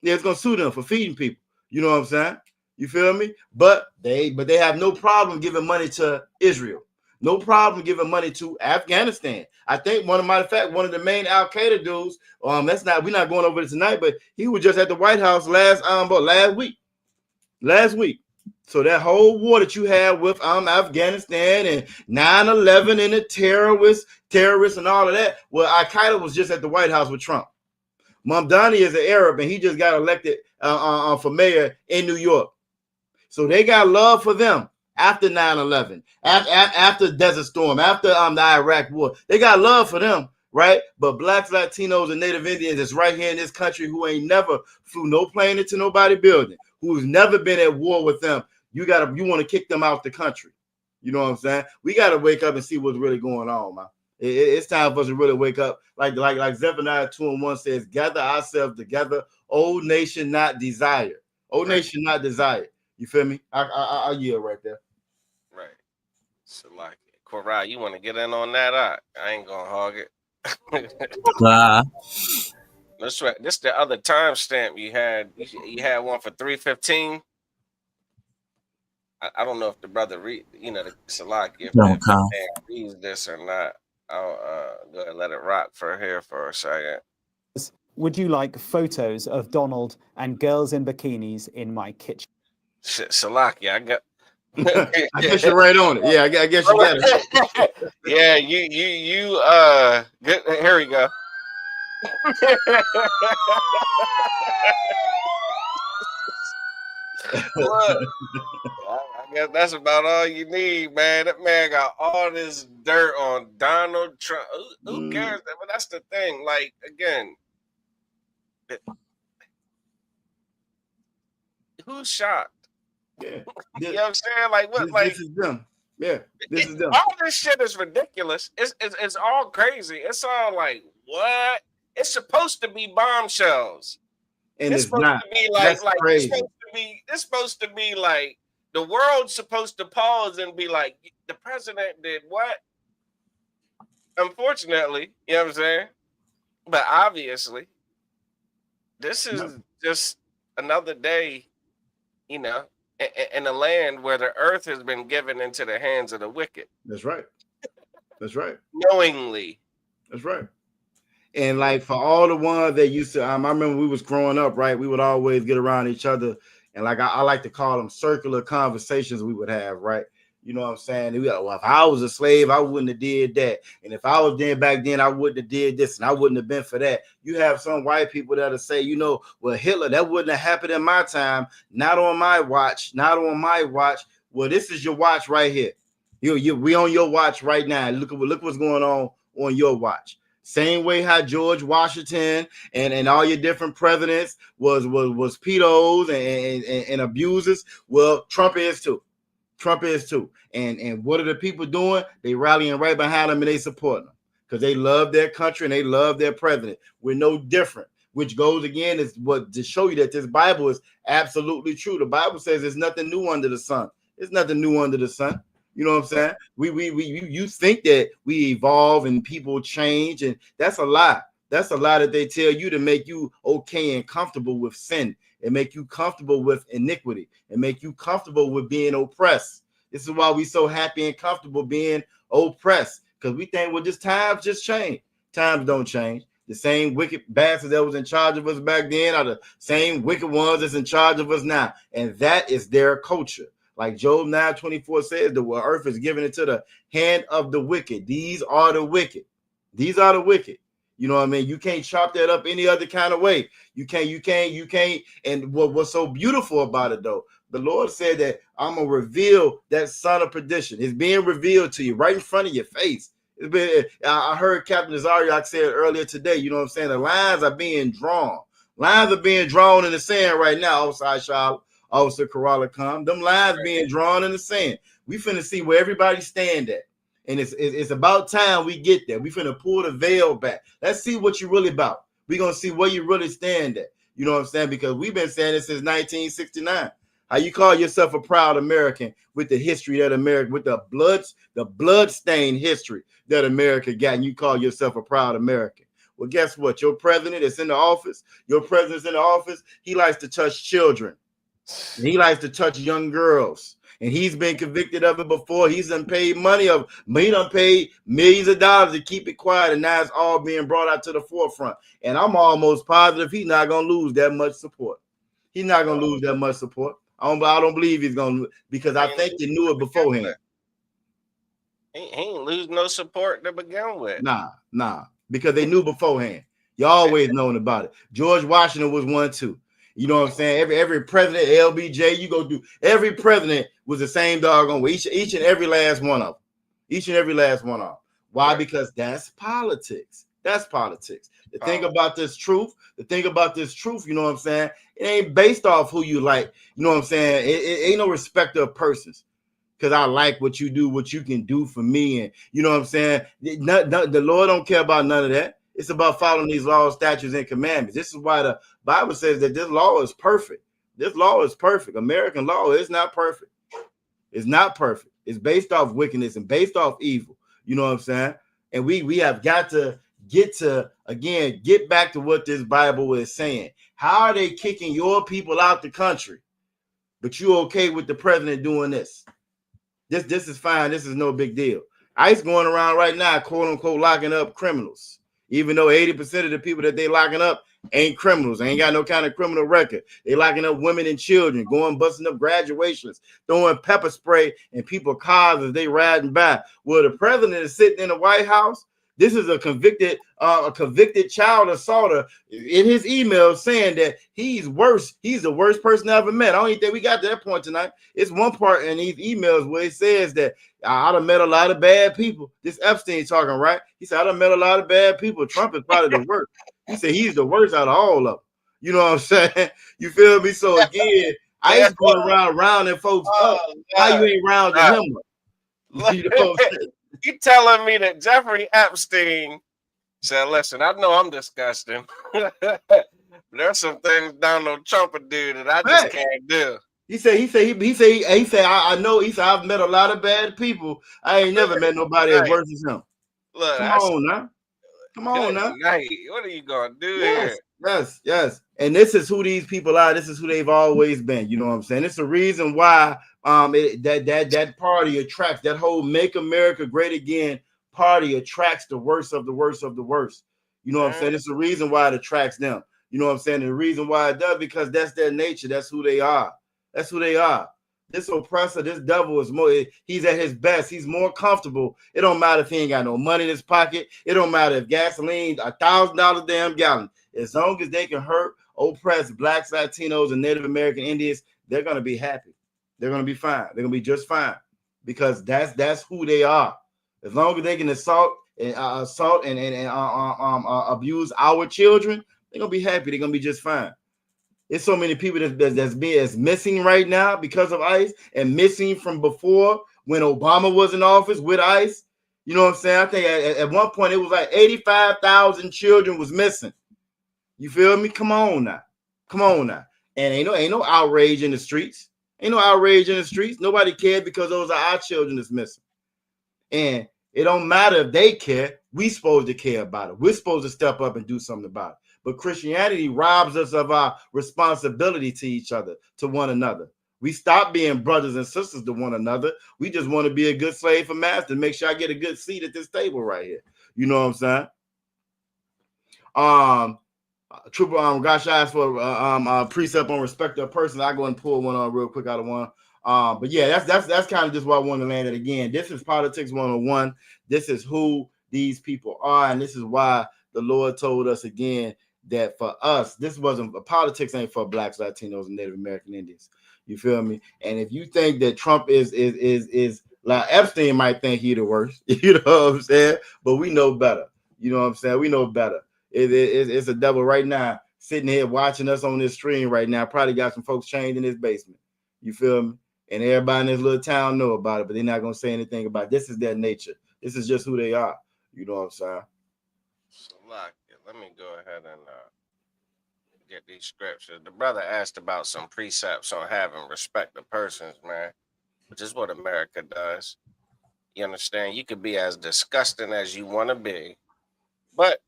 They was gonna sue them for feeding people. You know what I'm saying? You feel me? But they have no problem giving money to Israel. No problem giving money to Afghanistan. I think one of the main Al Qaeda dudes. We're not going over this tonight, but he was just at the White House last week. Last week. So that whole war that you had with Afghanistan and 9/11 and the terrorists and all of that. Well, Al Qaeda was just at the White House with Trump. Mamdani is an Arab and he just got elected for mayor in New York. So they got love for them after 9/11, after Desert Storm, after the Iraq War. They got love for them, right? But blacks, Latinos, and Native Indians that's right here in this country who ain't never flew no plane into nobody building, who's never been at war with them, you want to kick them out the country. You know what I'm saying? We got to wake up and see what's really going on, man. It's time for us to really wake up. Like Zephaniah 2:1 says, gather ourselves together, old nation not desire. Old nation not desire. You feel me? I yield right there. Right. So like Korai, you want to get in on that? I ain't gonna hog it. That's right. This the other timestamp you had. You had one for 3:15. I don't know if the brother reads this or not. I'll go ahead and let it rock for here for a second. Would you like photos of Donald and girls in bikinis in my kitchen? Shit, Salakia, I got. I guess you're right on it. Yeah, I guess you got it. Yeah, you. Good, here we go. Look, I guess that's about all you need, man. That man got all this dirt on Donald Trump. Who cares? But that's the thing. Like, again, who's shocked? Yeah. You know what I'm saying? Like, what? This is them. Yeah, this is them. All this shit is ridiculous. It's all crazy. It's all like, what? It's supposed to be bombshells. And it's supposed not. to be That's like crazy. it's supposed to be like the world's supposed to pause and be like, the president did what? Unfortunately, you know what I'm saying? But obviously, this is just another day, you know, in a land where the earth has been given into the hands of the wicked. That's right. That's right. Knowingly. That's right. And like for all the ones that used to, I remember when we was growing up, right? We would always get around each other, and like I like to call them circular conversations we would have, right? You know what I'm saying? Well, if I was a slave, I wouldn't have did that, and if I was then back then, I wouldn't have did this, and I wouldn't have been for that. You have some white people that'll say, you know, well, Hitler, that wouldn't have happened in my time, not on my watch, not on my watch. Well, this is your watch right here. We on your watch right now. Look what's going on your watch. Same way how George Washington and all your different presidents was pedos and abusers. Well, Trump is too. Trump is too. And what are the people doing? They rallying right behind them and they support them because they love their country and they love their president. We're no different. Which goes again is what to show you that this Bible is absolutely true. The Bible says there's nothing new under the sun. There's nothing new under the sun. You know what I'm saying? You think that we evolve and people change, and that's a lie. That's a lie that they tell you to make you okay and comfortable with sin, and make you comfortable with iniquity, and make you comfortable with being oppressed. This is why we so happy and comfortable being oppressed, because we think, well, just times just change. Times don't change. The same wicked bastards that was in charge of us back then are the same wicked ones that's in charge of us now, and that is their culture. Like Job 9:24 says, the earth is given into the hand of the wicked. These are the wicked. These are the wicked. You know what I mean? You can't chop that up any other kind of way. You can't. And what's so beautiful about it, though, the Lord said that I'm going to reveal that son of perdition. It's being revealed to you right in front of your face. I heard Captain Zariak say it earlier today. You know what I'm saying? The lines are being drawn. Lines are being drawn in the sand right now outside Charlotte. Officer Corolla come. Them lines being drawn in the sand. We finna see where everybody stand at. And it's about time we get there. We finna pull the veil back. Let's see what you really about. We're gonna see where you really stand at. You know what I'm saying? Because we've been saying this since 1969. How you call yourself a proud American with the history that America, with the blood-stained history that America got, and you call yourself a proud American. Well, guess what? Your president is in the office. Your president's in the office. He likes to touch children. He likes to touch young girls, and he's been convicted of it before. He's done paid money of, he done paid millions of dollars to keep it quiet, and now it's all being brought out to the forefront. And I'm almost positive he's not gonna lose that much support. He's not gonna lose that much support. I don't believe he's gonna, because I think they knew it beforehand. He ain't lose no support to begin with. Nah, because they knew beforehand. You always known about it. George Washington was one too. You know what I'm saying? Every president, LBJ, you go through, every president was the same doggone way. Each and every last one of them. Each and every last one of them. Why? Because that's politics. That's politics. The thing about this truth, you know what I'm saying? It ain't based off who you like. You know what I'm saying? It ain't no respect of persons. Because I like what you do, what you can do for me. And you know what I'm saying? The Lord don't care about none of that. It's about following these laws, statutes, and commandments. This is why the Bible says that this law is perfect. This law is perfect. American law is not perfect. It's not perfect. It's based off wickedness and based off evil. You know what I'm saying? And we have got to get back to what this Bible is saying. How are they kicking your people out the country, but you okay with the president doing this? This is fine. This is no big deal. ICE going around right now, quote unquote, locking up criminals. Even though 80% of the people that they locking up ain't criminals. They ain't got no kind of criminal record. They locking up women and children, going busting up graduations, throwing pepper spray in people's cars as they riding by. Well, the president is sitting in the White House. This is a convicted child assaulter in his email saying that he's worse. He's the worst person I ever met. I don't even think we got to that point tonight. It's one part in these emails where it says that I done met a lot of bad people. This Epstein talking, right? He said, I done met a lot of bad people. Trump is probably the worst. He said he's the worst out of all of them. You know what I'm saying? You feel me? So again, ICE going around rounding folks up. How you ain't rounding him up? You know what I'm saying? You telling me that Jeffrey Epstein said, listen, I know I'm disgusting. There's some things Donald Trump would do that I just can't do. He said, I know. He said, I've met a lot of bad people. I ain't never met nobody as worse as him. Look, Come on now. Come on now. Night. What are you gonna do here? Yes. And this is who these people are. This is who they've always been. You know what I'm saying? It's the reason why that party attracts, that whole Make America Great Again party attracts the worst of the worst of the worst. You know what I'm saying? It's the reason why it attracts them. You know what I'm saying? And the reason why it does, because that's their nature. That's who they are. That's who they are. This oppressor, this devil is more, he's at his best. He's more comfortable. It don't matter if he ain't got no money in his pocket. It don't matter if gasoline, $1,000 damn gallon. As long as they can hurt, oppress blacks, Latinos, and Native American Indians, they're going to be happy. They're going to be fine. They're going to be just fine because that's who they are. As long as they can assault and abuse our children, they're going to be happy. They're going to be just fine. There's so many people that's missing right now because of ICE and missing from before when Obama was in office with ICE. You know what I'm saying? I think at one point it was like 85,000 children was missing. You feel me? Come on now. And ain't no outrage in the streets. Nobody cared because those are our children that's missing. And it don't matter if they care. We supposed to care about it. We're supposed to step up and do something about it. But Christianity robs us of our responsibility to each other, to one another. We stop being brothers and sisters to one another. We just want to be a good slave for master. Make sure I get a good seat at this table right here. You know what I'm saying? Trooper gosh, I asked for a precept on respect of person. I go and pull one on real quick out of one. But yeah, that's kind of just why I wanted to land it again. This is Politics 101. This is who these people are, and this is why the Lord told us again that for us, this wasn't politics ain't for blacks, Latinos, and Native American Indians. You feel me? And if you think that Trump is like Epstein might think he the worst, you know what I'm saying? But we know better. You know what I'm saying? We know better. It's a devil right now sitting here watching us on this stream right now. Probably got some folks chained in his basement. You feel me? And everybody in this little town know about it, but they're not gonna say anything about it. This is their nature. This is just who they are. You know what I'm saying? So, let me go ahead and get these scriptures. The brother asked about some precepts on having respect of persons, man, which is what America does. You understand? You could be as disgusting as you want to be, but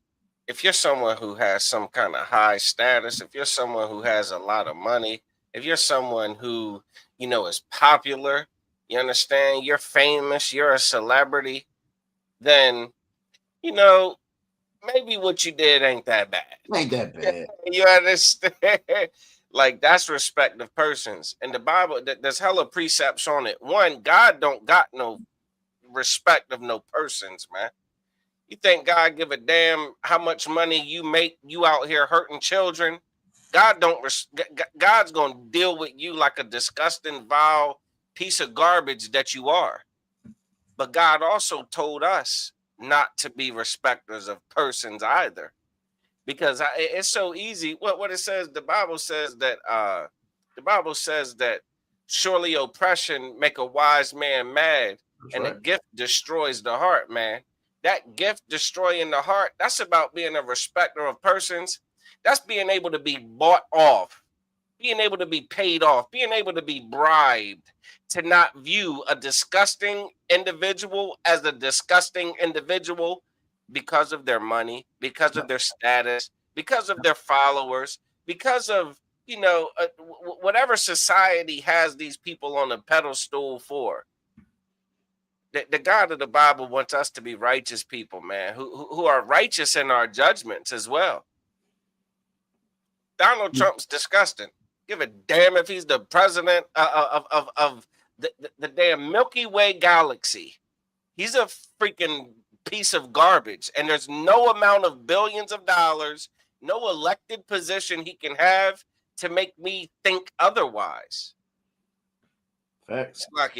if you're someone who has some kind of high status, if you're someone who has a lot of money, if you're someone who, is popular, you understand, you're famous, you're a celebrity, then, maybe what you did ain't that bad. Ain't that bad. You understand? Like, that's respect of persons. In the Bible, there's hella precepts on it. One, God don't got no respect of no persons, man. You think God give a damn how much money you make, you out here hurting children? God's going to deal with you like a disgusting, vile piece of garbage that you are. But God also told us not to be respecters of persons either, because it's so easy. What it says, the Bible says that surely oppression make a wise man mad, and a gift destroys the heart, man. That gift destroying the heart, that's about being a respecter of persons. That's being able to be bought off, being able to be paid off, being able to be bribed, to not view a disgusting individual as a disgusting individual because of their money, because of their status, because of their followers, because of, whatever society has these people on a pedestal for. The God of the Bible wants us to be righteous people, man, who are righteous in our judgments as well. Donald Trump's disgusting. Give a damn if he's the president of the damn Milky Way galaxy. He's a freaking piece of garbage, and there's no amount of billions of dollars, no elected position he can have to make me think otherwise. Facts. Like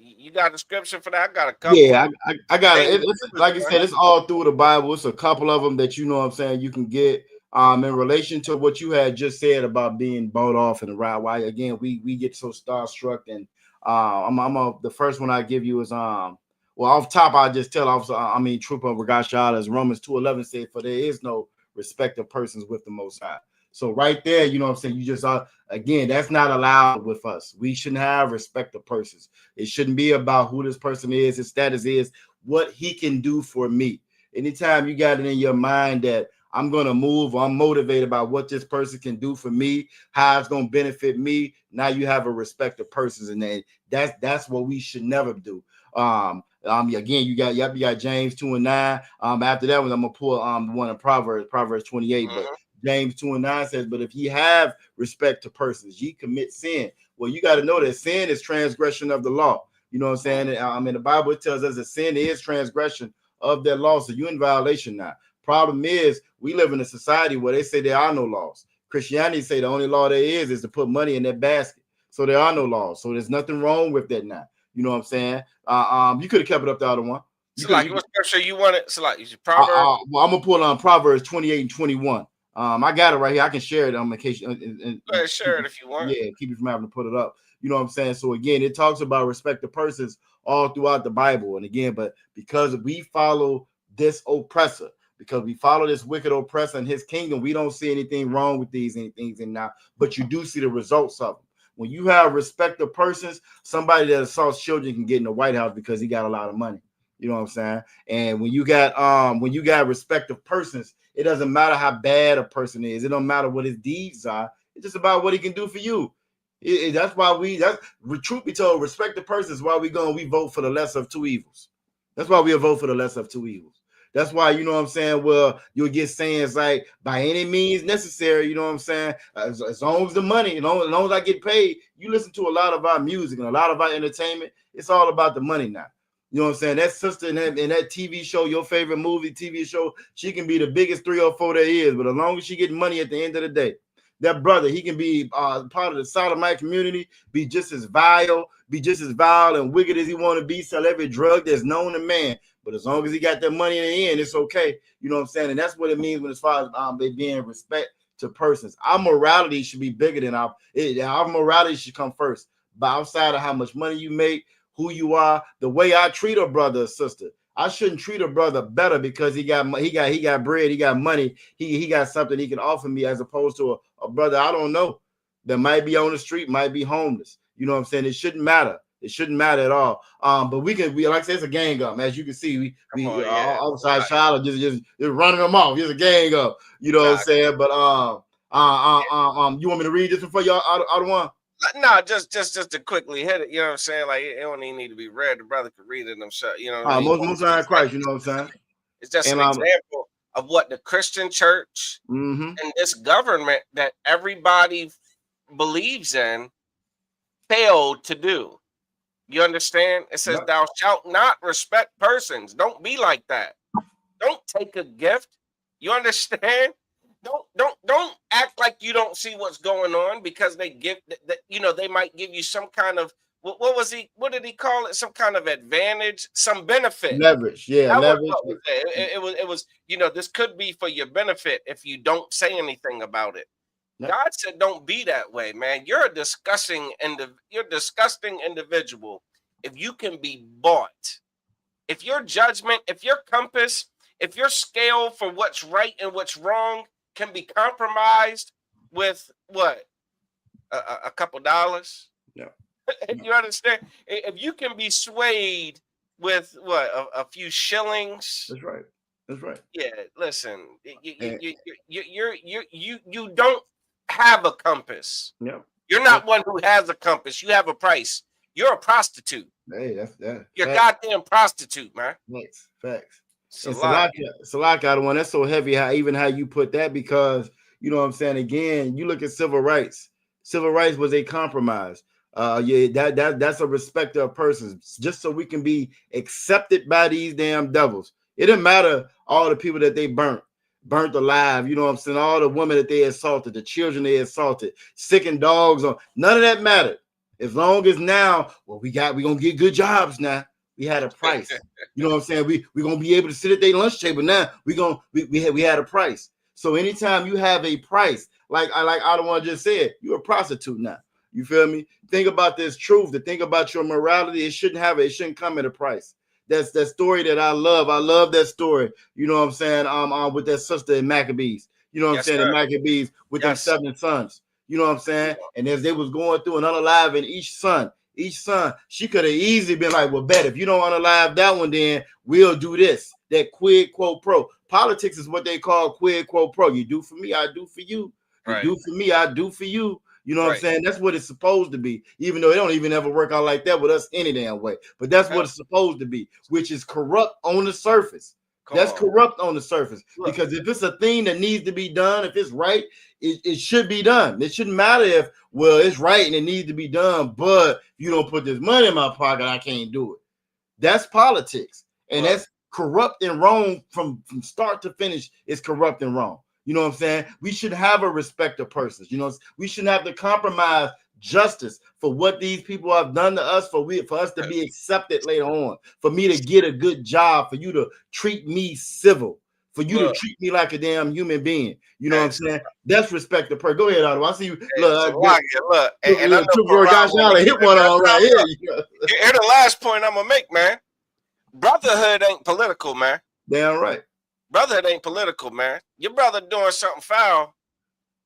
you got a scripture for that? I got a couple. Yeah, I got it. It's like you said, it's all through the Bible. It's a couple of them that you know what I'm saying you can get in relation to what you had just said about being bought off in the right. Why again we get so starstruck, and the first one I give you is well, off top I just tell Officer Trooper Regashad, as Romans 2:11 said, for there is no respect of persons with the Most High. So right there, you know what I'm saying, you just again, that's not allowed with us. We shouldn't have respect of persons. It shouldn't be about who this person is, his status is, what he can do for me. Anytime you got it in your mind that I'm going to move, or I'm motivated by what this person can do for me, how it's going to benefit me, now you have a respect of persons, and that's what we should never do. Again, you got James 2:9. After that one, I'm gonna pull the one in Proverbs 28, but James 2:9 says, but if ye have respect to persons, ye commit sin. Well, you got to know that sin is transgression of the law. You know what I'm saying? The Bible tells us that sin is transgression of that law. So you're in violation now. Problem is, we live in a society where they say there are no laws. Christianity say the only law there is to put money in that basket. So there are no laws. So there's nothing wrong with that now. You know what I'm saying? You could have kept it up the other one. So like, what scripture you want it? So like, Proverbs. Well, I'm gonna pull on Proverbs 28 and 21. I got it right here. I can share it on occasion. Share it if you want. Yeah, keep you from having to put it up. You know what I'm saying? So again, it talks about respect of persons all throughout the Bible. And again, but because we follow this oppressor, because we follow this wicked oppressor in his kingdom, we don't see anything wrong with these things and now, but you do see the results of them. When you have respect of persons, somebody that assaults children can get in the White House because he got a lot of money. You know what I'm saying? And when you got respect of persons, it doesn't matter how bad a person is. It don't matter what his deeds are. It's just about what he can do for you. That's truth be told, respect the persons. Why we vote for the lesser of two evils. That's why we'll vote for the lesser of two evils. That's why, you know what I'm saying, well, you'll get sayings like, by any means necessary, you know what I'm saying, as long as the money, as long as I get paid. You listen to a lot of our music and a lot of our entertainment, it's all about the money now. You know what I'm saying? That sister in that TV show, your favorite movie, TV show, she can be the biggest 3 or 4 there is, but as long as she getting money at the end of the day, that brother, he can be part of the sodomite community, be just as vile and wicked as he want to be, sell every drug that's known to man. But as long as he got that money in the end, it's okay. You know what I'm saying? And that's what it means when as far as they being respect to persons. Our morality should be bigger than our morality should come first. But outside of how much money you make, who you are, the way I treat a brother or sister. I shouldn't treat a brother better because he got bread, he got money, he got something he can offer me, as opposed to a brother I don't know that might be on the street, might be homeless. You know what I'm saying? It shouldn't matter. It shouldn't matter at all. But we like I said, it's a gang up. As you can see, we outside child just running them off. It's a gang up. You know what I'm saying? But you want me to read this before y'all out one? No, just to quickly hit it. You know what I'm saying? Like, it don't even need to be read. The brother could read it himself. You know what I mean? Most high Christ. You know what I'm saying? It's just an example of what the Christian church and this government that everybody believes in failed to do. You understand? It says, thou shalt not respect persons. Don't be like that. Don't take a gift. You understand? Don't act like you don't see what's going on because they give that, you know, they might give you some kind of what did he call it? Some kind of advantage, some benefit. Leverage. Yeah, leverage. It was, you know, this could be for your benefit if you don't say anything about it. Yep. God said, don't be that way, man. You're a disgusting individual if you can be bought. If your judgment, if your compass, if your scale for what's right and what's wrong can be compromised with what? A couple dollars? Yeah. You understand? If you can be swayed with what? A few shillings? That's right. That's right. Yeah, listen, you don't have a compass. Yeah. You're not one who has a compass. You have a price. You're a prostitute. Hey, that's you're a goddamn prostitute, man. Facts. Salaka, the one that's so heavy. How you put that, because You know what I'm saying? Again, you look at civil rights. Civil rights was a compromise. Yeah, that's a respect of persons, just so we can be accepted by these damn devils. It didn't matter all the people that they burnt alive. You know what I'm saying? All the women that they assaulted, the children they assaulted, sicking dogs on. None of that mattered. As long as now, well, we gonna get good jobs now. We had a price. You know what I'm saying? We gonna be able to sit at their lunch table now. We had a price. So anytime you have a price, like Ottawa just said, you're a prostitute now. You feel me? Think about this truth. To think about your morality, it shouldn't come at a price. That's that story that I love. I love that story. You know what I'm saying? With that sister in Maccabees. You know what I'm saying? In Maccabees with them 7 sons. You know what I'm saying? And as they was going through and unaliving each son, she could have easily been like, well, bet if you don't unalive that one, then we'll do this. That quid quo pro. Politics is what they call quid quo pro. You do for me, I do for you. You do for me, I do for you. You know what I'm saying? That's what it's supposed to be, even though it don't even ever work out like that with us any damn way. But that's what it's supposed to be, which is corrupt on the surface. Corrupt on the surface. Because if it's a thing that needs to be done, if it's right, it should be done. It shouldn't matter if, well, it's right and it needs to be done, but if you don't put this money in my pocket, I can't do it. That's politics. And that's corrupt and wrong from start to finish. It's corrupt and wrong. You know what I'm saying? We should have a respect of persons. You know, we shouldn't have to compromise justice for what these people have done to us, for us to be accepted later on, for me to get a good job, for you to treat me civil, for you to treat me like a damn human being. You know what I'm saying? That's respect of person. Go ahead, Otto. I see you. Look, and I know hit one on right here. Here's the last point I'm gonna make, man. Brotherhood ain't political, man. Damn right. Brotherhood ain't political, man. Your brother doing something foul,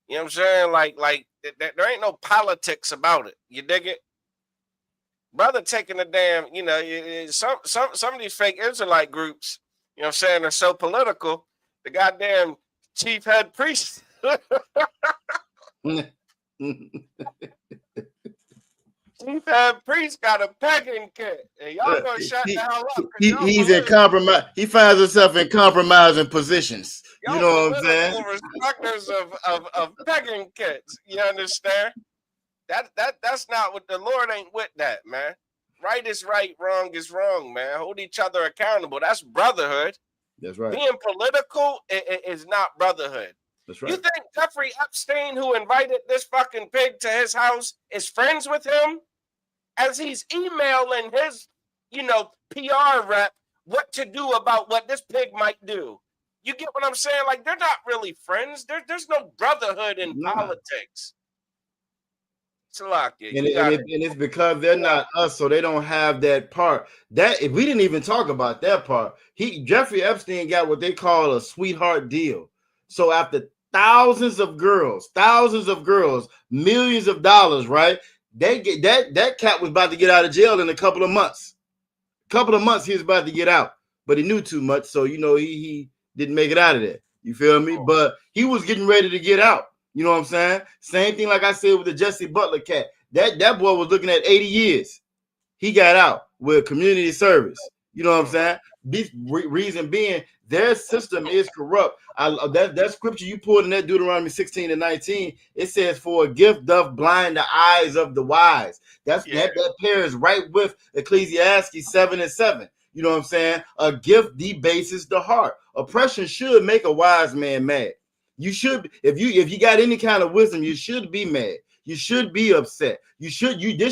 you know what I'm saying? Like there ain't no politics about it. You dig it? Brother taking the damn, you know, some of these fake Israelite groups, you know what I'm saying, are so political. The goddamn chief head priest. Chief head priest got a pegging kit. And y'all gonna shut the hell up. He's in compromise. He finds himself in compromising positions. You know what I'm saying? Respecters of pegging kits. You understand? That's not what the Lord ain't with that, man. Right is right, wrong is wrong, man. Hold each other accountable. That's brotherhood. That's right. Being political is not brotherhood. That's right. You think Jeffrey Epstein, who invited this fucking pig to his house, is friends with him? As he's emailing his, you know, PR rep what to do about what this pig might do. You get what I'm saying? Like, they're not really friends. There's no brotherhood in politics. And it's because they're not us, so they don't have that part. That if we didn't even talk about that part, Jeffrey Epstein got what they call a sweetheart deal. So after thousands of girls, millions of dollars, right? They get that cat was about to get out of jail in a couple of months. He was about to get out, but he knew too much, so you know he didn't make it out of there. You feel me? But he was getting ready to get out. You know what I'm saying? Same thing like I said with the Jesse Butler cat. That boy was looking at 80 years. He got out with community service. You know what I'm saying? This reason being their system is corrupt. That scripture you pulled in that Deuteronomy 16 and 19, it says, for a gift doth blind the eyes of the wise. That pairs right with Ecclesiastes 7 and 7. You know what I'm saying? A gift debases the heart. Oppression should make a wise man mad. You should, if you got any kind of wisdom, you should be mad. You should be upset. This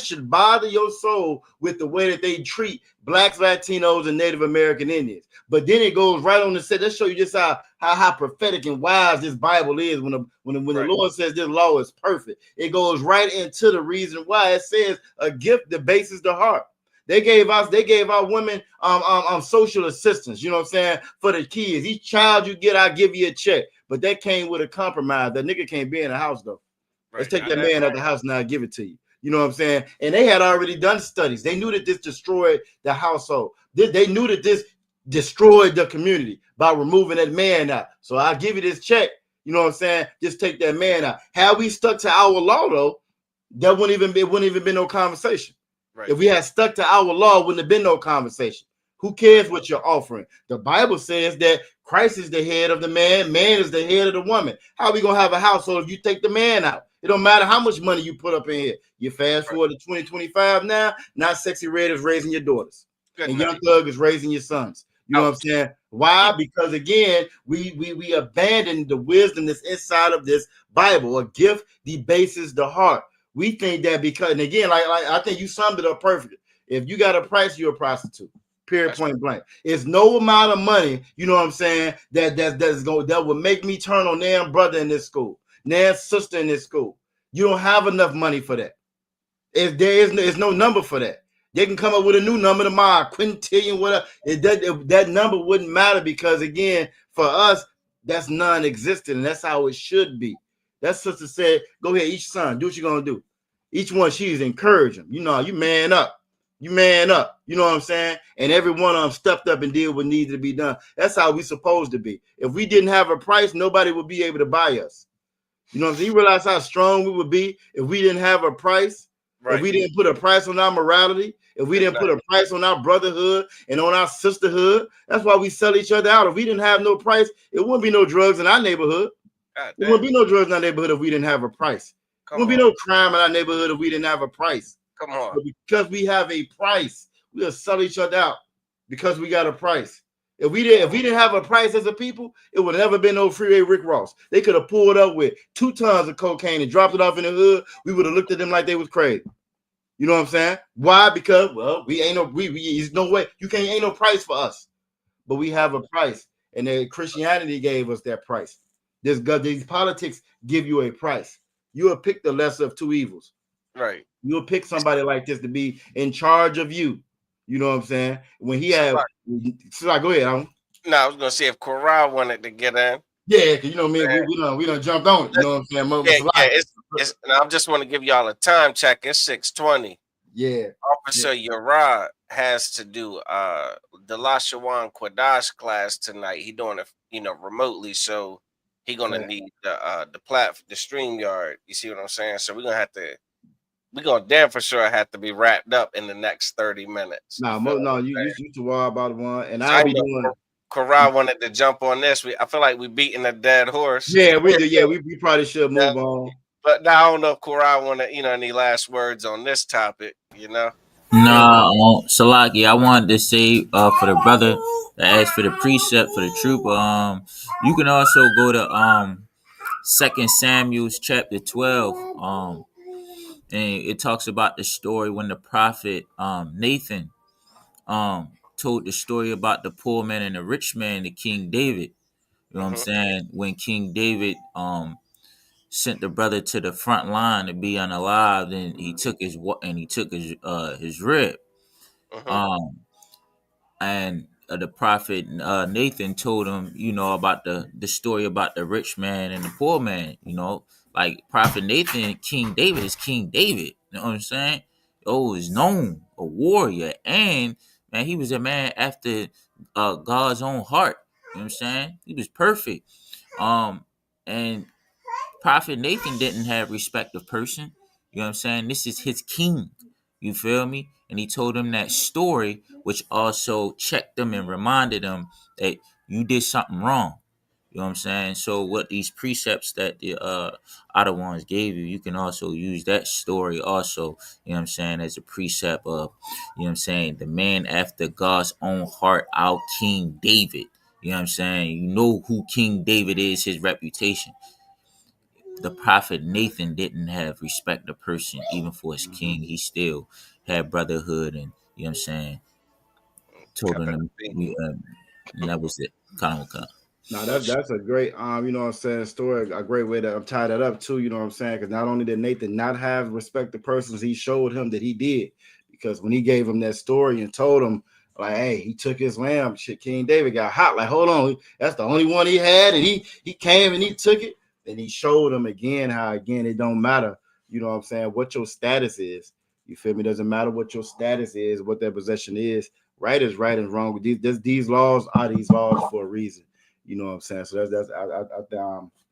should bother your soul with the way that they treat blacks, Latinos, and Native American Indians. But then it goes right on the set. Let's show you just how prophetic and wise this Bible is. When the Lord says this law is perfect, it goes right into the reason why it says a gift debases the heart. They gave our women social assistance, you know what I'm saying, for the kids. Each child you get, I'll give you a check. But that came with a compromise. That nigga can't be in the house though. Let's take that man at the house now and give it to you. You know what I'm saying? And they had already done studies. They knew that this destroyed the household. They knew that this destroyed the community by removing that man out. So I'll give you this check. You know what I'm saying? Just take that man out. Had we stuck to our law though, there wouldn't even been no conversation. Right. If we had stuck to our law, wouldn't have been no conversation. Who cares what you're offering? The Bible says that Christ is the head of the man. Man is the head of the woman. How are we gonna have a household if you take the man out? It don't matter how much money you put up in here. You fast forward to 2025 now. Now, Sexy Red is raising your daughters, Good and night. Young Thug is raising your sons. You know what I'm saying? Why? Because again, we abandon the wisdom that's inside of this Bible. A gift debases the heart. We think that because, and again, like I think you summed it up perfectly. If you got a price, you're a prostitute. Period. That's point blank. It's no amount of money, you know what I'm saying, that will make me turn on Nan's brother in this school, Nan's sister in this school. You don't have enough money for that. If there is no number for that. They can come up with a new number tomorrow, quintillion, whatever. That number wouldn't matter because, again, for us, that's non-existent, and that's how it should be. That sister said, go ahead, each son, do what you're going to do. Each one, she's encouraging. You know, you man up. You man up. You know what I'm saying? And every one of them stepped up and did what needed to be done. That's how we supposed to be. If we didn't have a price, nobody would be able to buy us. You know what I'm saying? You realize how strong we would be if we didn't have a price? Right. If we didn't put a price on our morality, if we didn't put a price on our brotherhood and on our sisterhood, that's why we sell each other out. If we didn't have no price, it wouldn't be no drugs in our neighborhood. There wouldn't be no drugs in our neighborhood if we didn't have a price. There wouldn't be no crime in our neighborhood if we didn't have a price. Come on. But because we have a price, we'll sell each other out because we got a price. If we didn't have a price as a people, it would have never been no freeway Rick Ross. They could have pulled up with 2 tons of cocaine and dropped it off in the hood. We would have looked at them like they was crazy. You know what I'm saying? Why? Because, well, there's no way. Ain't no price for us. But we have a price. And then Christianity gave us that price. These politics give you a price. You will pick the lesser of two evils. Right. You'll pick somebody like this to be in charge of you. You know what I'm saying? When he had, go ahead, Alan. No, I was gonna say if Corral wanted to get in. Yeah, because you know, man, we done jumped on it. You know what I'm saying? It's I just want to give y'all a time check. It's 6:20. Yeah. Officer Yara has to do the Lashawan Quadash class tonight. He doing it, remotely, so he gonna need the stream yard. You see what I'm saying? So we're gonna damn for sure have to be wrapped up in the next 30 minutes. You used to worry about one, and so I'll be doing. Corral wanted to jump on this. I feel like we beating a dead horse. Yeah, we do. Yeah, we probably should move on. But now I don't know if Corral want to, any last words on this topic. No, Salaki, I wanted to say for the brother that asked for the precept for the trooper. You can also go to 2 Samuel chapter 12. And it talks about the story when the prophet Nathan told the story about the poor man and the rich man to King David. You know what I'm saying? When King David sent the brother to the front line to be unalived, and he took his rib. And the prophet Nathan told him, about the story about the rich man and the poor man. Like Prophet Nathan, King David is King David. You know what I'm saying? Is known, a warrior, and man, he was a man after God's own heart. You know what I'm saying? He was perfect. And Prophet Nathan didn't have respect of person. You know what I'm saying? This is his king. You feel me? And he told him that story, which also checked him and reminded him that you did something wrong. You know what I'm saying? So what these precepts that the other ones gave you, you can also use that story also, you know what I'm saying, as a precept of, you know what I'm saying, the man after God's own heart, our King David. You know what I'm saying? You know who King David is, his reputation. The prophet Nathan didn't have respect of person, even for his king. He still had brotherhood, and you know what I'm saying, told him, and that was it. Kind of. Now that's a great you know what I'm saying, story, a great way to tie that up too, you know what I'm saying? Because not only did Nathan not have respect to persons, he showed him that he did. Because when he gave him that story and told him, like, hey, he took his lamb, shit, King David got hot, like, hold on, that's the only one he had, and he came and he took it, and he showed him again how, again, it don't matter, you know what I'm saying, what your status is. You feel me? Doesn't matter what your status is, what that possession is. Right is right and wrong. These laws are these laws for a reason. You know what I'm saying? So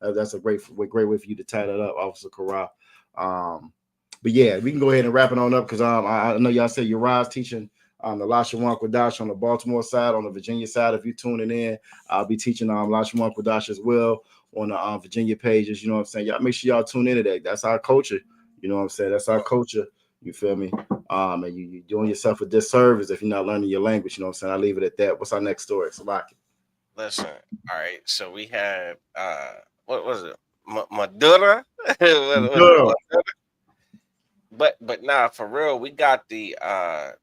that's a great way for you to tie that up, Officer Corral. But yeah, we can go ahead and wrap it on up because I know y'all said Uriah's teaching the Lashawan Kwadash on the Baltimore side, on the Virginia side. If you're tuning in, I'll be teaching Lashawan Kwadash as well on the Virginia pages. You know what I'm saying? Y'all make sure y'all tune into that. That's our culture. You know what I'm saying? That's our culture. You feel me? And you're doing yourself a disservice if you're not learning your language. You know what I'm saying? I'll leave it at that. What's our next story? Salaki. Listen, all right. So we had what was it? Madura? Madura? But nah, for real, we got that.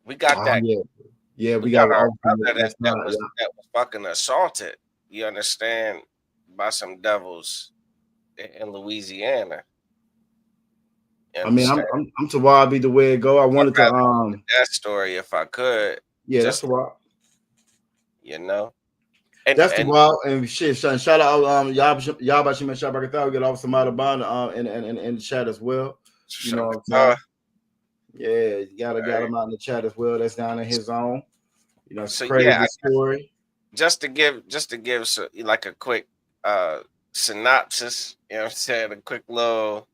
We we got our brother that was fucking assaulted. You understand? By some devils in Louisiana. I mean, I'm to why be the way it go. I wanted to that story if I could. Yeah, that's wild. You know. That's the wild and shit. Shout out Yabashim Shabakatha. We get off some out of bond in the chat as well. You know what I'm saying? Yeah, you gotta got him out in the chat as well. That's down in his zone. You know, it's a crazy story. Just to give like a quick synopsis, you know what I'm saying? A quick little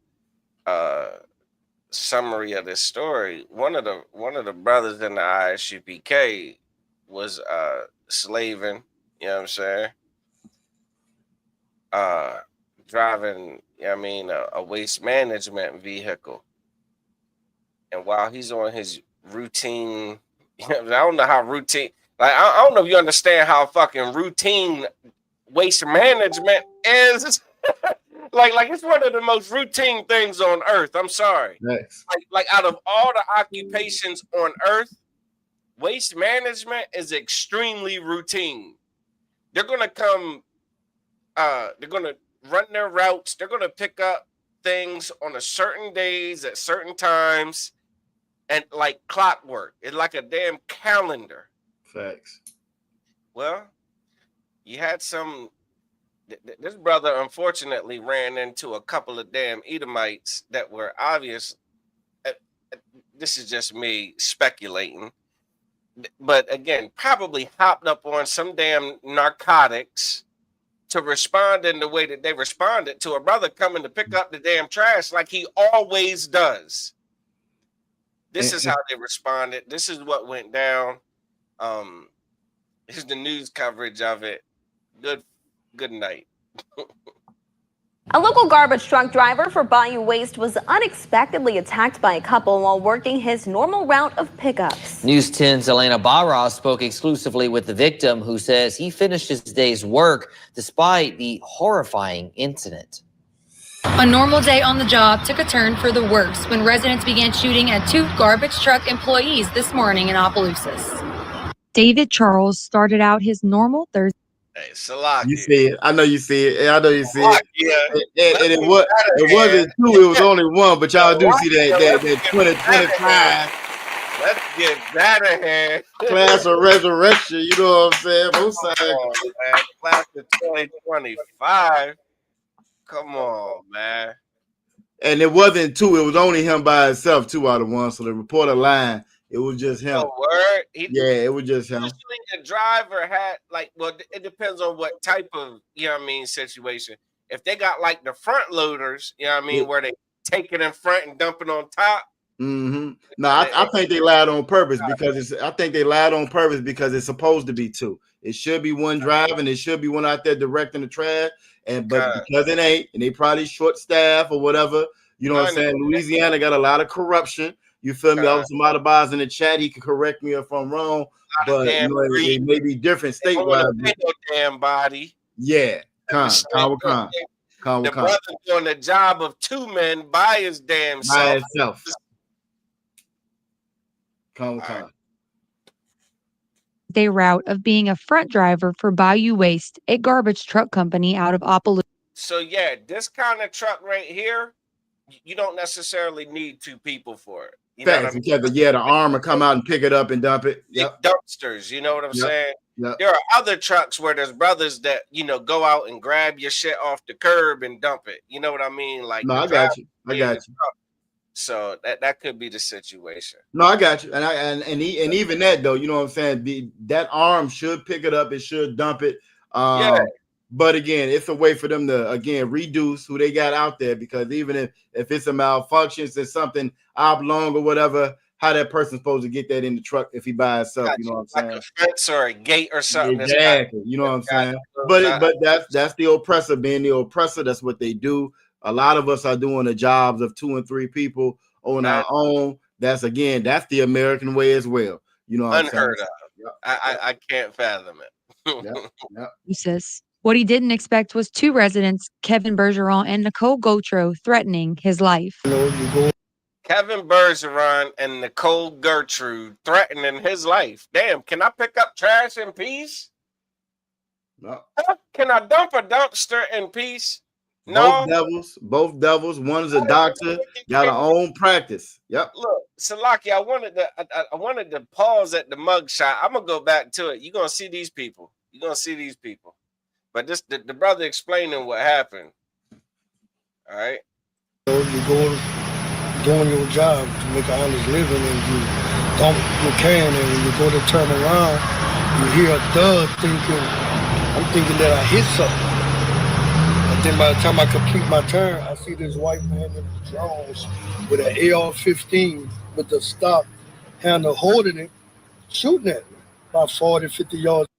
summary of this story. One of the brothers in the ISUPK was slaving, you know what I'm saying? Driving, a waste management vehicle. And while he's on his routine, I don't know how routine, like I don't know if you understand how fucking routine waste management is. like it's one of the most routine things on earth. I'm sorry. Nice. Like out of all the occupations on earth, waste management is extremely routine. They're gonna come, they're gonna run their routes, they're gonna pick up things on a certain days at certain times, and like clockwork. It's like a damn calendar. Facts. Well, you had this brother unfortunately ran into a couple of damn Edomites that were obvious. This is just me speculating, but again, probably hopped up on some damn narcotics to respond in the way that they responded to a brother coming to pick up the damn trash like he always does. This is how they responded. This is what went down. Here's the news coverage of it. Good night. A local garbage truck driver for Bayou Waste was unexpectedly attacked by a couple while working his normal route of pickups. News 10's Elena Barra spoke exclusively with the victim, who says he finished his day's work despite the horrifying incident. A normal day on the job took a turn for the worse when residents began shooting at two garbage truck employees this morning in Opelousas. David Charles started out his normal Thursday. Hey, Salaki. You see it. I know you see it. I know you see it. Yeah. And it wasn't two, it was only one, but y'all do see that 2025. Let's get that ahead. Class of resurrection, you know what I'm saying? Both sides. Man. Class of 2025. Come on, man. And it wasn't two, it was only him by himself, 2 out of 1. So the reporter line, it was just him. Oh, word? It was just him. Usually the driver had it depends on what type of, situation. If they got like the front loaders, where they take it in front and dump it on top. Mm-hmm. No, I think they lied on purpose because it's supposed to be two. It should be one driving, it should be one out there directing the trash. But because it ain't, and they probably short staff or whatever, you know what I'm saying? Louisiana got a lot of corruption. You feel me? Somebody buys in the chat, he can correct me if I'm wrong, but it may be different statewide. No damn body. Yeah, the brother doing the job of two men by his damn self. Day route of being a front driver for Bayou Waste, a garbage truck company out of Opelousas. So yeah, this kind of truck right here, you don't necessarily need two people for it. You know what I mean? The armor come out and pick it up and dump it. Yep. Dumpsters, you know what I'm saying? Yep. There are other trucks where there's brothers that, go out and grab your shit off the curb and dump it. You know what I mean? Like, no, I got you. So that could be the situation. No, I got you. And even that though, you know what I'm saying? That arm should pick it up, it should dump it. But again, it's a way for them to reduce who they got out there, because even if it's a malfunction, it's something oblong or whatever, how that person's supposed to get that in the truck if he by himself. You know what I'm saying? Like a fence or a gate or something. Exactly. You know what I'm saying? But that's the oppressor being the oppressor. That's what they do. A lot of us are doing the jobs of 2 and 3 people on our own. That's the American way as well. You know what unheard I'm saying? of. I can't fathom it. What he didn't expect was two residents, Kevin Bergeron and Nicole Gautreaux, threatening his life. Kevin Bergeron and Nicole Gertrude threatening his life. Damn, can I pick up trash in peace? No. Can I dump a dumpster in peace? No. Both devils. One is a doctor, got her own practice. Yep. Look, Salaki, I wanted to pause at the mug shot. I'm gonna go back to it. You're gonna see these people. But this the brother explaining what happened. All right. You go doing your job to make an honest living, and you dump your can, and when you go to turn around, you hear a thud I'm thinking that I hit something. And then by the time I complete my turn, I see this white man in the Jones with an AR-15 with the stock handle holding it, shooting at me about 40, 50 yards.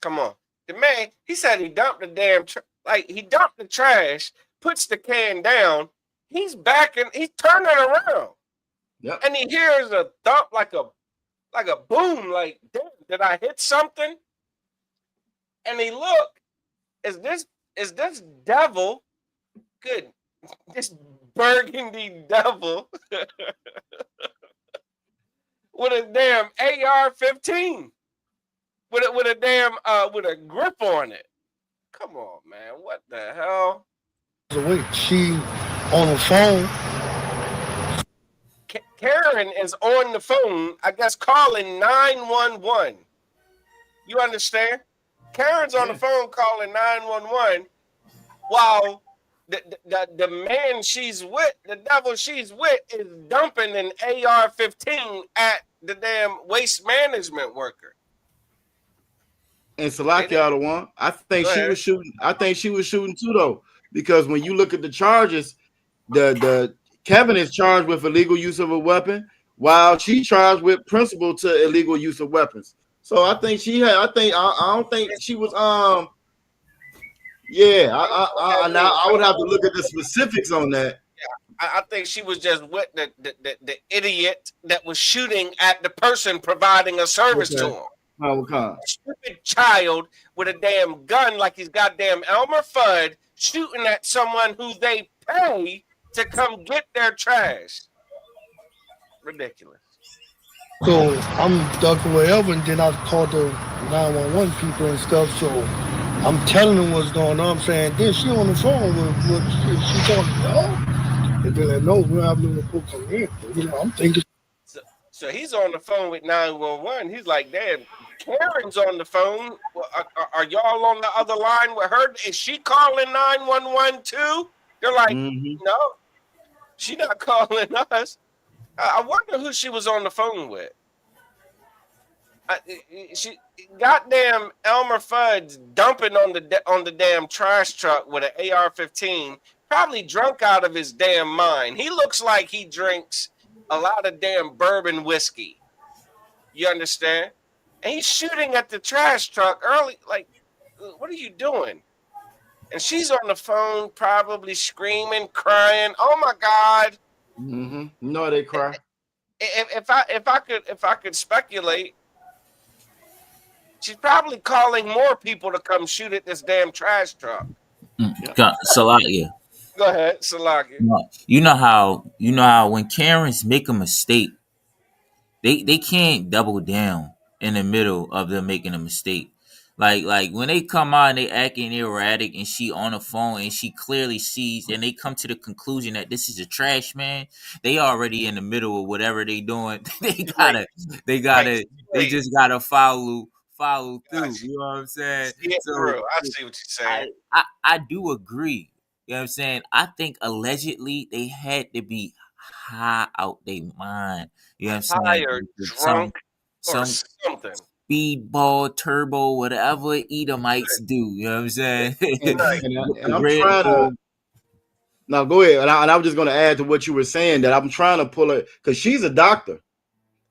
Come on. The man, he said he dumped the damn he dumped the trash, puts the can down, he's backing, he's turning around. Yep. And he hears a thump like a boom, like, damn, did I hit something? And he look, is this devil, good, this burgundy devil with a damn AR-15 with a damn with a grip on it. Come on, man, what the hell? Wait, she on the phone. Karen is on the phone, I guess, calling 911. You understand? Karen's on the phone calling 911 while the man she's with, the devil she's with, is dumping an AR-15 at the damn waste management worker. And Salaki the one. I think she was shooting too, though, because when you look at the charges, the Kevin is charged with illegal use of a weapon, while she charged with principal to illegal use of weapons. So I think she had. I don't think she was. Yeah. I would have to look at the specifics on that. Yeah, I think she was just with the idiot that was shooting at the person providing a service to him. Okay. Stupid child with a damn gun like he's goddamn Elmer Fudd shooting at someone who they pay to come get their trash. Ridiculous. So I'm ducking wherever, and then I called the 911 people and stuff. So I'm telling them what's going on. I'm saying, then she on the phone with she talking to y'all. And they're like, no, we don't have no report come in. You know, I'm thinking. So he's on the phone with 911. He's like, damn, Karen's on the phone. Are y'all on the other line with her? Is she calling 911 too? They're like, no, she's not calling us. I wonder who she was on the phone with. She goddamn Elmer Fudd's dumping on the damn trash truck with an AR-15, probably drunk out of his damn mind. He looks like he drinks a lot of damn bourbon whiskey. You understand? And he's shooting at the trash truck early. Like, what are you doing? And she's on the phone, probably screaming, crying. Oh my God! No, they cry. If I could speculate, she's probably calling more people to come shoot at this damn trash truck. Salakia. Go ahead, Salakia. You know how when Karens make a mistake, they can't double down in the middle of them making a mistake. Like when they come out and they acting erratic and she on the phone and she clearly sees and they come to the conclusion that this is a trash man, they already in the middle of whatever they doing. They just gotta follow through. You know what I'm saying? Yeah, so, I see what you're saying. I do agree. You know what I'm saying? I think allegedly they had to be high out their mind. You know what I'm saying? High or drunk or something. Speedball, turbo, whatever Edomites do. You know what I'm saying? And I'm trying to. Now go ahead, and I'm just going to add to what you were saying that I'm trying to pull her because she's a doctor.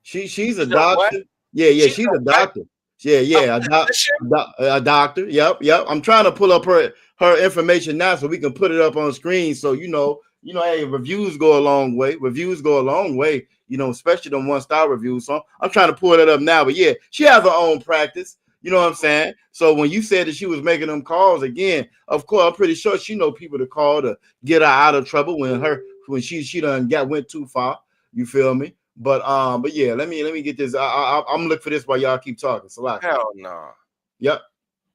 She's a You know what? doctor. Yeah, She's she's a a what? doctor. Yeah, A physician? a doctor. Yep. I'm trying to pull up her information now so we can put it up on screen. So hey, reviews go a long way. Reviews go a long way. Especially the 1-star reviews. So I'm trying to pull it up now. But yeah, she has her own practice. You know what I'm saying? So when you said that she was making them calls again, of course, I'm pretty sure she know people to call to get her out of trouble when she done went too far. You feel me? But yeah, let me get this. I'm gonna look for this while y'all keep talking. Hell no. Yep.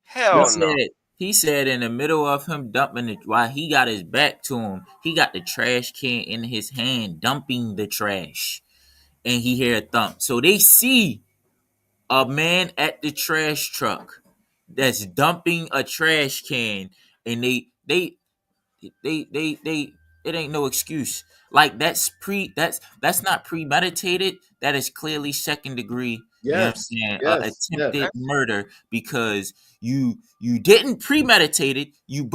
Hell no. He said in the middle of him dumping it, while he got his back to him, he got the trash can in his hand, dumping the trash, and he hear a thump. So they see a man at the trash truck that's dumping a trash can, and they it ain't no excuse. Like that's not premeditated. That is clearly second degree. You know what I'm Yes. saying? Yes. Attempted murder because you didn't premeditate it. You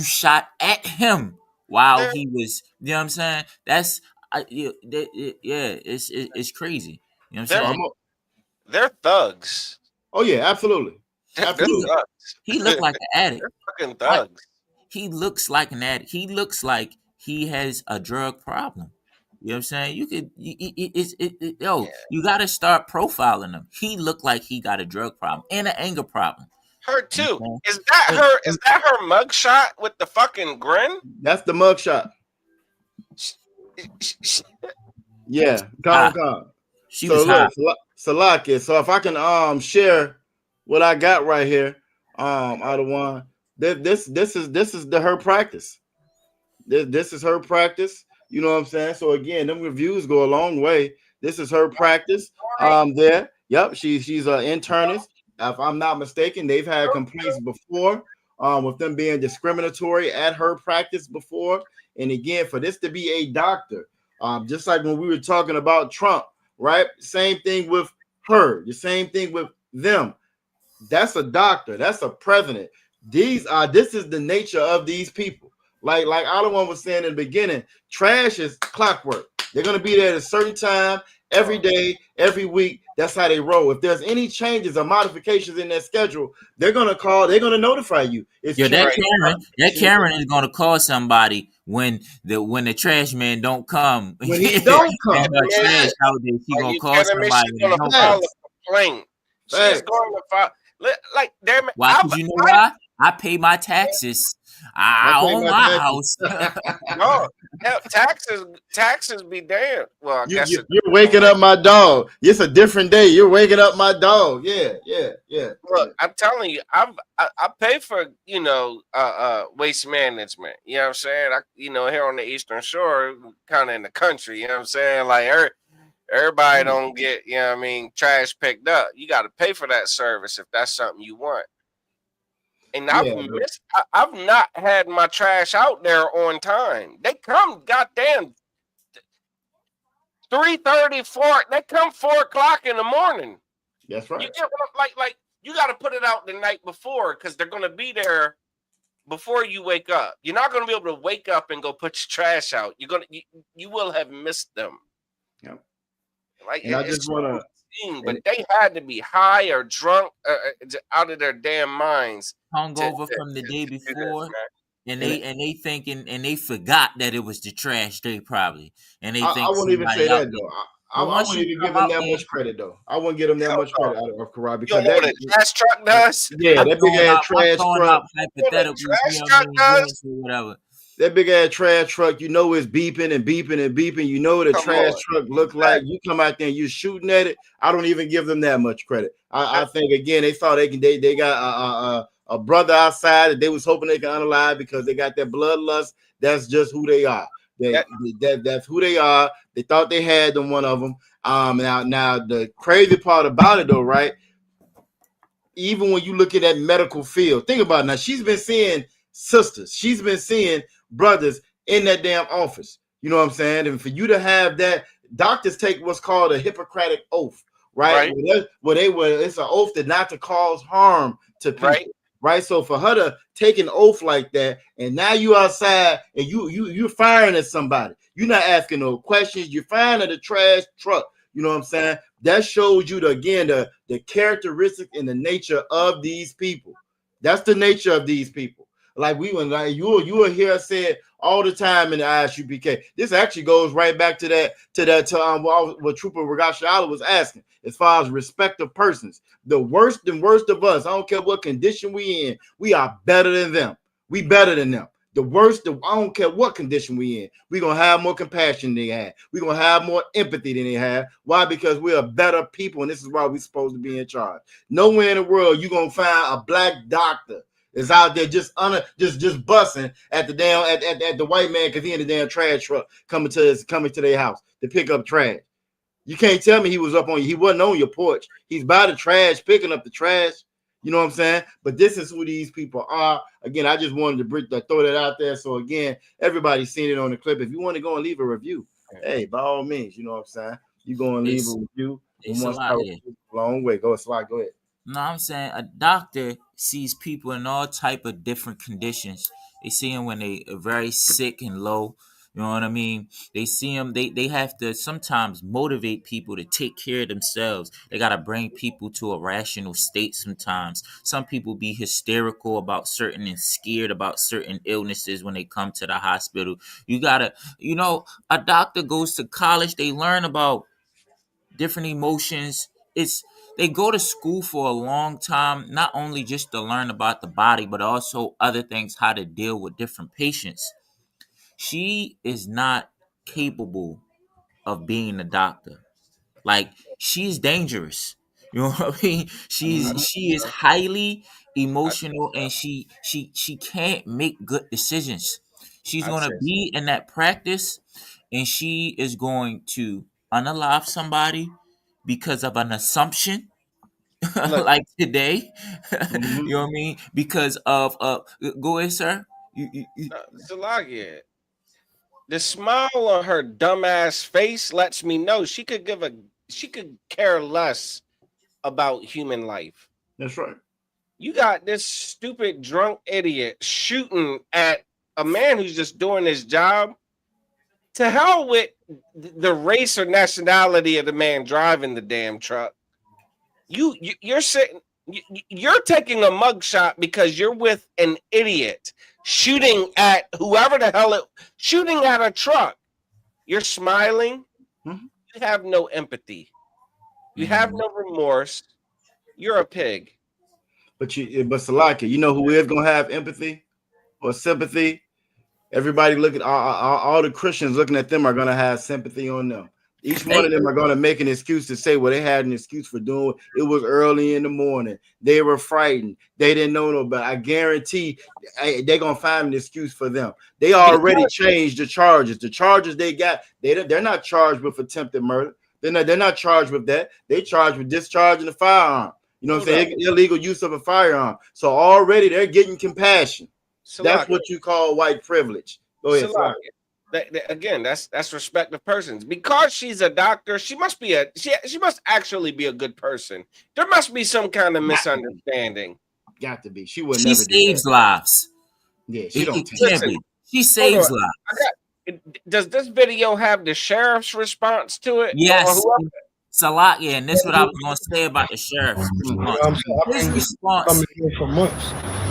shot at him while he was. You know what I'm saying? That's it's crazy. You know what I'm They're saying? they're thugs. Oh yeah, absolutely. They're Absolutely. thugs. He looked like an addict. They're fucking Like, thugs. he looks like an addict. He looks like he has a drug problem. You know what I'm saying? You could, Yeah. you got to start profiling him. He looked like he got a drug problem and an anger problem. Her too. Okay. Is that her? Is that her mugshot with the fucking grin? That's the mugshot. Yeah. Calm. She So was hot. look, Salakia. So if I can share what I got right here, out of one. This is her practice. This is her practice. You know what I'm saying? So again, them reviews go a long way. This is her practice. There. Yep, she's an internist. If I'm not mistaken, they've had complaints before with them being discriminatory at her practice before. And again, for this to be a doctor, just like when we were talking about Trump, right? Same thing with her. The same thing with them. That's a doctor. That's a president. This is the nature of these people. Like Alawan was saying in the beginning, trash is clockwork. They're gonna be there at a certain time every day, every week. That's how they roll. If there's any changes or modifications in their schedule, they're gonna call. They're gonna notify you. That Karen is gonna call somebody when the trash man don't come. When he don't come, trash out there, she gonna call somebody. She's gonna file a complaint. She's going to file. Like, damn it. Why? Because you know why? I pay my taxes. I own my house. No, hell, taxes be damned. Well, I guess you're waking up my dog. It's a different day. You're waking up my dog. Yeah. Look, I'm telling you, I pay for waste management. You know what I'm saying? Here on the Eastern Shore, kind of in the country. You know what I'm saying? Like everybody don't get trash picked up. You got to pay for that service if that's something you want. And I've not had my trash out there on time. They come goddamn 3:30, 4. They come 4:00 in the morning. That's right. You get like you got to put it out the night before because they're gonna be there before you wake up. You're not gonna be able to wake up and go put your trash out. You will have missed them. Yep. Like and I just want to. But they had to be high or drunk, out of their damn minds, hungover from the day before, and they thinking and they forgot that it was the trash day probably, and they think I wouldn't even say that though. I wouldn't even give them that much credit though. I wouldn't give them that much credit out of Karai because that trash truck does. Yeah, that big ass trash truck. Whatever. That big ass trash truck, it's beeping and beeping and beeping. You know what a trash truck look like. You come out there and you're shooting at it. I don't even give them that much credit. I think again they thought they got a brother outside that they was hoping they could unalive because they got that bloodlust. That's just who they are. That's who they are. They thought they had them, one of them. Now the crazy part about it though, right? Even when you look at that medical field, think about it. Now she's been seeing sisters. She's been seeing brothers in that damn office. You know what I'm saying? And for you to have that, doctors take what's called a Hippocratic oath, right? Where it's an oath that not to cause harm to people, right? So for her to take an oath like that, and now you outside and you're firing at somebody, you're not asking no questions, you're firing at a trash truck. You know what I'm saying? That shows you the characteristic and the nature of these people. That's the nature of these people. Like you will hear us say it all the time in the ISUPK. This actually goes right back to what Trooper Ragashala was asking as far as respect of persons. The worst of us, I don't care what condition we in, we are better than them. We better than them. I don't care what condition we in. We're going to have more compassion than they have. We're going to have more empathy than they have. Why? Because we are better people, and this is why we're supposed to be in charge. Nowhere in the world you're going to find a black doctor is out there just busting at the damn at the white man because he in the damn trash truck coming to their house to pick up trash. You can't tell me he wasn't on your porch. He's by the trash, picking up the trash. You know what I'm saying? But this is who these people are. Again, I just wanted to throw that out there. So again, everybody's seen it on the clip. If you want to go and leave a review, hey, by all means, you know what I'm saying? You go and leave a review. It's a lot here. Long way. Go ahead. No, I'm saying a doctor sees people in all type of different conditions. They see them when they are very sick and low. You know what I mean? They see them. They have to sometimes motivate people to take care of themselves. They got to bring people to a rational state sometimes. Some people be hysterical about certain and scared about certain illnesses when they come to the hospital. You got to, a doctor goes to college. They learn about different emotions. They go to school for a long time, not only just to learn about the body, but also other things, how to deal with different patients. She is not capable of being a doctor. Like, she's dangerous. You know what I mean? She is highly emotional, and she can't make good decisions. She's gonna be in that practice, and she is going to unalive somebody because of an assumption. Like today, you know what I mean? Because of go ahead, sir. Zalagia, the smile on her dumbass face lets me know she could care less about human life. That's right. You got this stupid drunk idiot shooting at a man who's just doing his job. To hell with the race or nationality of the man driving the damn truck. You're sitting. You're taking a mugshot because you're with an idiot shooting at whoever the hell shooting at a truck. You're smiling. Mm-hmm. You have no empathy. You have no remorse. You're a pig. But Salaka, you know who is gonna have empathy or sympathy? Everybody look at all the Christians looking at them are gonna have sympathy on them. Each one of them are gonna make an excuse to say, well, they had an excuse for doing it. It was early in the morning. They were frightened. They didn't know no better. I guarantee they're gonna find an excuse for them. They already changed the charges. The charges they got, they're not charged with attempted murder. They're not charged with that. They charged with discharging the firearm. You know what I'm saying? Illegal use of a firearm. So already they're getting compassion. That's what you call white privilege. Go ahead. Again, that's respect of persons. Because she's a doctor, she must actually be a good person. There must be some kind of misunderstanding. Got to be. She saves lives. Yeah, she don't. She saves lives. Does this video have the sheriff's response to it? Yes. It's a lot, yeah, and this is what I was going to say about the sheriff's response.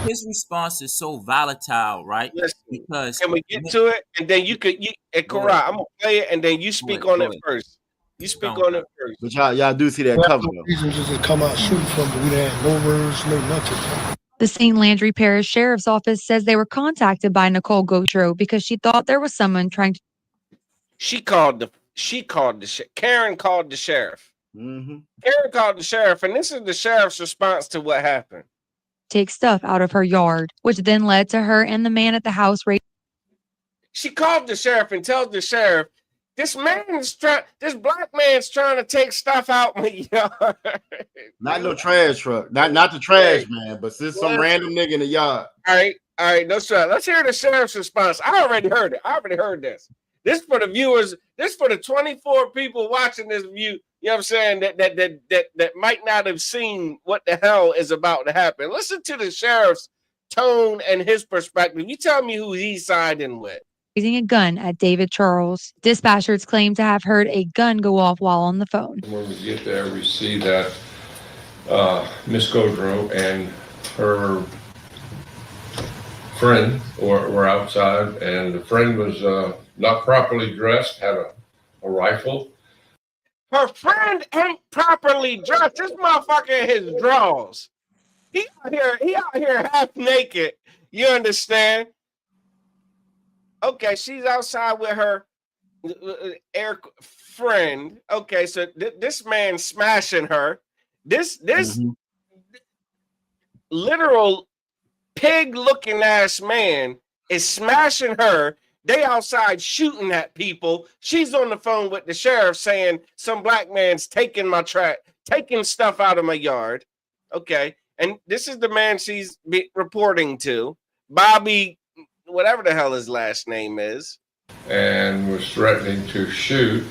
His response is so volatile, right? Listen, because can we get to it, and then I'm gonna play it, and then you speak on it first. You speak on it first. But y'all do see that cover. Just to come out shooting from, but we didn't have no words, no nothing. The St. Landry Parish Sheriff's Office says they were contacted by Nicole Gautreaux because she thought there was someone trying to. Karen called the sheriff. Mm-hmm. Karen called the sheriff, and this is the sheriff's response to what happened. Take stuff out of her yard, which then led to her and the man at the house. She called the sheriff and tells the sheriff, this black man's trying to take stuff out my yard. Not no trash truck. Not the trash man, but just some random nigga in the yard. All right, no stress. Let's hear the sheriff's response. I already heard it. I already heard this. This for the viewers. This for the 24 people watching this view. You know what I'm saying? That might not have seen what the hell is about to happen. Listen to the sheriff's tone and his perspective. You tell me who he's siding with. Raising a gun at David Charles. Dispatchers claim to have heard a gun go off while on the phone. When we get there, we see that Miss Godreau and her friend were outside, and the friend was not properly dressed, had a rifle. Her friend ain't properly dressed. This motherfucker in his drawers. He out here half naked. You understand? Okay, she's outside with her friend. Okay, so this man smashing her. This literal pig-looking ass man is smashing her. They outside shooting at people. She's on the phone with the sheriff saying some black man's taking my track, taking stuff out of my yard. Okay, and this is the man she's reporting to, Bobby, whatever the hell his last name is, and was threatening to shoot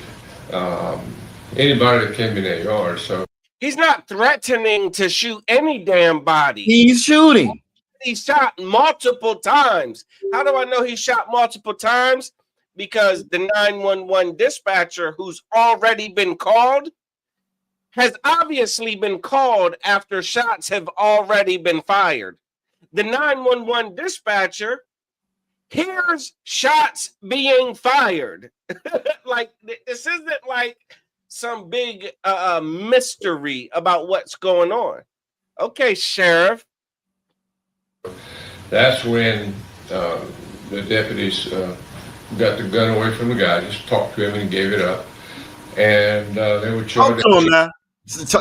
anybody that came in that yard. So he's not threatening to shoot any damn body. He's shooting. He shot multiple times. How do I know he shot multiple times? Because the 911 dispatcher, who's already been called, has obviously been called after shots have already been fired. The 911 dispatcher hears shots being fired. Like, this isn't like some big mystery about what's going on. Okay, Sheriff. that's when the deputies got the gun away from the guy, just talked to him and gave it up. And they were charged. Talk to him now.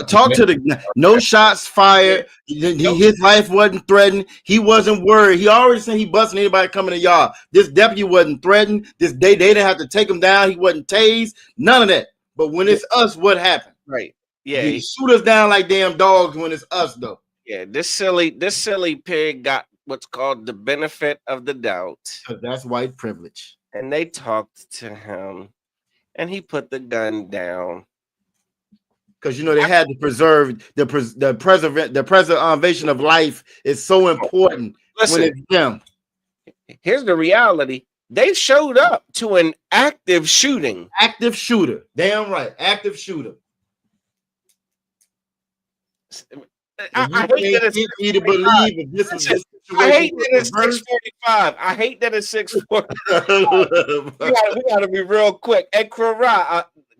Talk to the no shots fired. His life wasn't threatened. He wasn't worried. He already said he busting anybody coming in the yard. This deputy wasn't threatened. They didn't have to take him down. He wasn't tased. None of that. But when it's us, what happened? Right. Yeah. He shoot us down like damn dogs when it's us, though. Yeah. This silly pig got what's called the benefit of the doubt. That's white privilege. And they talked to him, and he put the gun down. Because they had to preserve the preservation of life is so important. Listen, when it's them. Here's the reality. They showed up to an active shooting. Active shooter. Damn right. Active shooter. I hate that it's 6:45. I hate that it's 6:45. we gotta be real quick. Hey,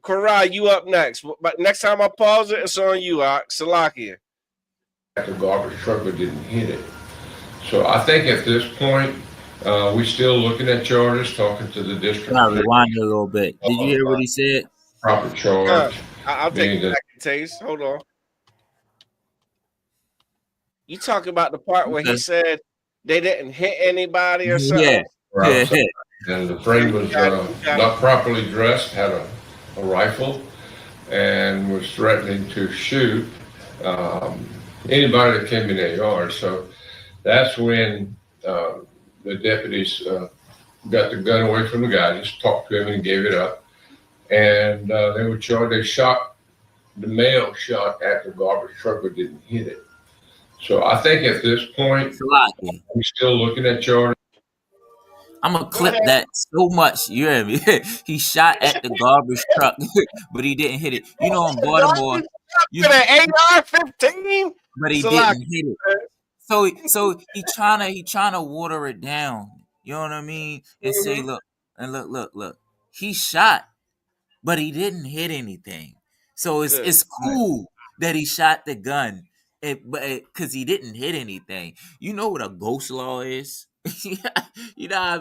Kara, you up next. But next time I pause it, it's on you, Salakia. The garbage truck but didn't hit it. So I think at this point, we're still looking at charges, talking to the district. I'll rewind a little bit. Did you hear what he said? Proper charge. I'll take it back and taste. Hold on. You talk about the part where he said they didn't hit anybody or something? Yeah. Right. And the friend was not properly dressed, had a rifle, and was threatening to shoot anybody that came in that yard. So that's when the deputies got the gun away from the guy, just talked to him and gave it up. And they were charged. They shot, the male shot at the garbage truck but didn't hit it. So I think at this point, we're still looking at charges. I'm gonna clip that so much. You hear me? He shot at the garbage truck, but he didn't hit it. In Baltimore, an AR-15, but he didn't hit it. So he trying to water it down. You know what I mean? And say, look. He shot, but he didn't hit anything. So it's cool that he shot the gun, because he didn't hit anything. You know what a ghost law is? You know how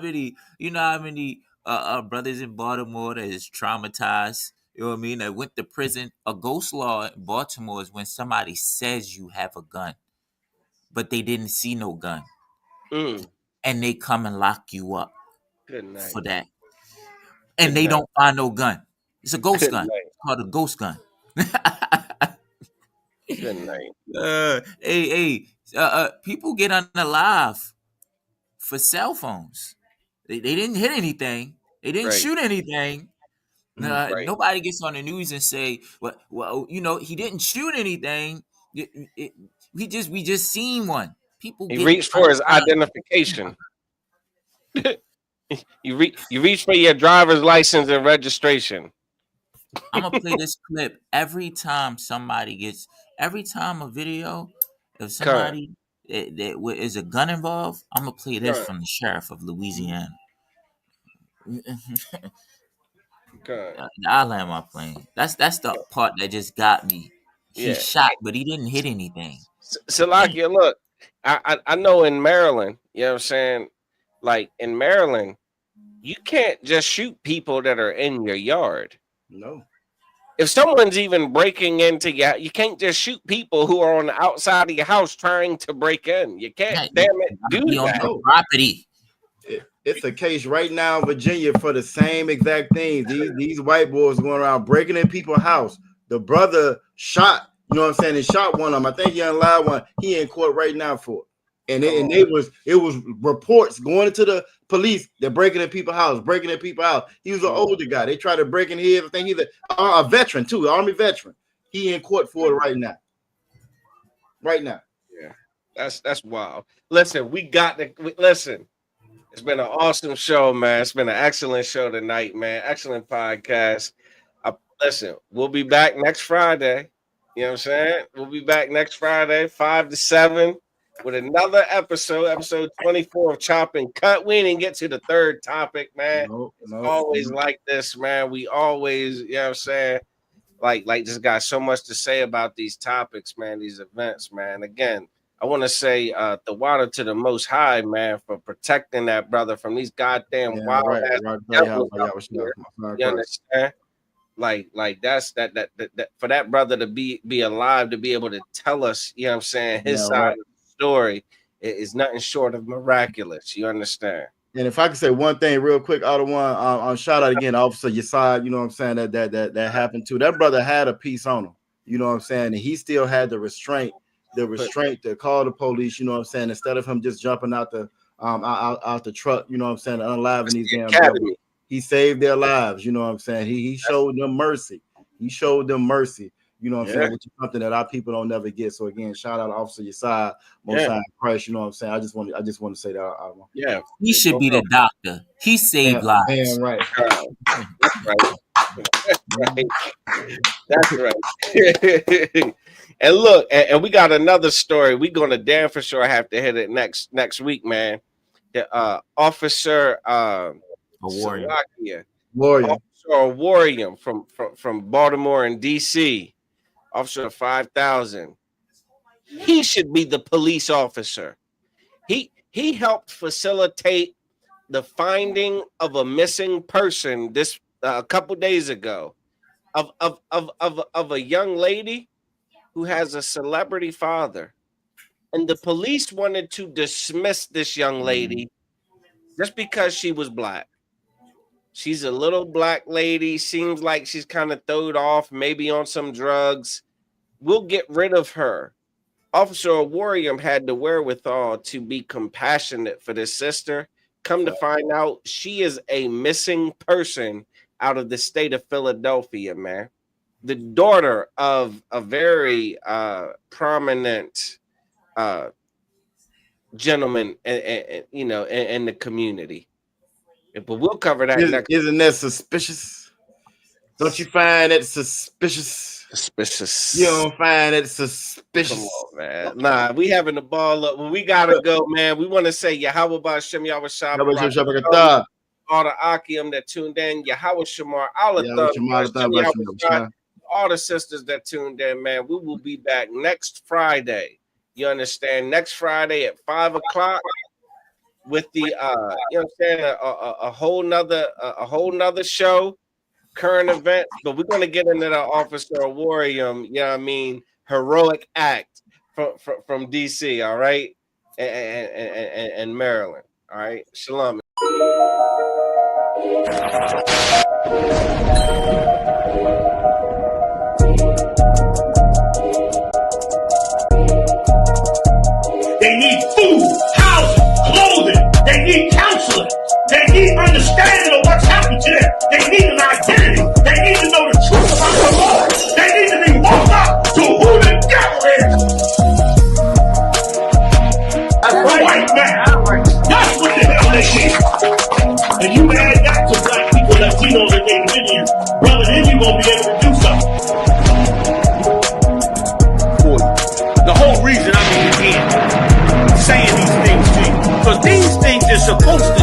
many brothers in Baltimore that is traumatized, you know what I mean, that went to prison. A ghost law in Baltimore is when somebody says you have a gun, but they didn't see no gun, and they come and lock you up for that, and they don't find no gun. It's a ghost gun. It's called a ghost gun. Good night. People get unalive for cell phones. They didn't hit anything, They didn't Right. shoot anything. Right. Nobody gets on the news and say, well, you know, he didn't shoot anything. We just seen one. People He get reached for his identification. You reach for your driver's license and registration. I'm gonna play this clip every time a video of somebody that is a gun involved. I'm gonna play this from the sheriff of Louisiana. I land my plane. That's the part that just got me. He shot, but he didn't hit anything. Salakia, look, I know in Maryland, you know what I'm saying? Like in Maryland, you can't just shoot people that are in your yard. No. If someone's even breaking into you can't just shoot people who are on the outside of your house trying to break in. You can't, damn it, do that. On property. It's a case right now in Virginia for the same exact thing. These white boys going around breaking in people's house. The brother shot, you know what I'm saying, and shot one of them. I think he unalive one. He in court right now for it. And it was reports going into the police. They're breaking in people's house, He was an older guy. They tried to break in his. I think he's a veteran too, an Army veteran. He in court for it right now. Right now. Yeah, that's wild. Listen, listen. It's been an awesome show, man. It's been an excellent show tonight, man. Excellent podcast. Listen, we'll be back next Friday. You know what I'm saying? We'll be back next Friday, 5 to 7. With another episode 24 of Chop and Cut. We didn't get to the third topic, man. It's always like this, man. We always, you know what I'm saying, like just got so much to say about these topics, man, these events, man. Again, I want to say the water to the Most High, man, for protecting that brother from these goddamn wild ass devils out here. You understand? Like that's that for that brother to be alive, to be able to tell us, you know what I'm saying, his side of the story is nothing short of miraculous. You understand? And if I could say one thing real quick, out of one, I'll shout out again, Officer Yasad, you know what I'm saying, that happened too. That brother had a piece on him, you know what I'm saying, and he still had the restraint to call the police, you know what I'm saying, instead of him just jumping out the truck, you know what I'm saying, unaliving these damn devils. He saved their lives, you know what I'm saying. He showed them mercy. You know what I'm saying, which is something that our people don't never get. So again, shout out to Officer Yasad, Most High Christ. You know what I'm saying. I just want to say that. He should be the doctor. He saved lives. Damn right. That's right. And look, and we got another story. We're gonna damn for sure have to hit it next week, man. The Officer Warrior from Baltimore and DC. Officer 5000. He should be the police officer. He helped facilitate the finding of a missing person this a couple days ago of a young lady who has a celebrity father, and the police wanted to dismiss this young lady just because she was black. She's a little black lady, seems like she's kind of throwed off, maybe on some drugs. We'll get rid of her. Officer Warrior had the wherewithal to be compassionate for this sister. Come to find out, she is a missing person out of the state of Philadelphia, man. The daughter of a very prominent gentleman, you know, in the community. But we'll cover that next. Isn't that suspicious? Don't you find it suspicious? Suspicious. You don't find it suspicious? Come on, man. Nah, we having the ball up. Well, we gotta go, man. We want to say Yahweh B'Shem Yahweh Shabbat. All the Akim that tuned in, Yahweh Shamar, all the sisters that tuned in, man. We will be back next Friday. You understand? Next Friday at 5 o'clock. With the you know what I'm saying, a whole nother show, current events, but we're gonna get into the Officer Warrior, you know what I mean, heroic act from DC, all right, and Maryland, all right. Shalom. They need food, housing, clothing. They need counseling. They need understanding of what's happening. white man. That's what the hell they did. And you add that to black people, Latinos, and Native Indians, brother, then you gonna be able to do something. For you. The whole reason I mean again saying these things to you, because these things are supposed to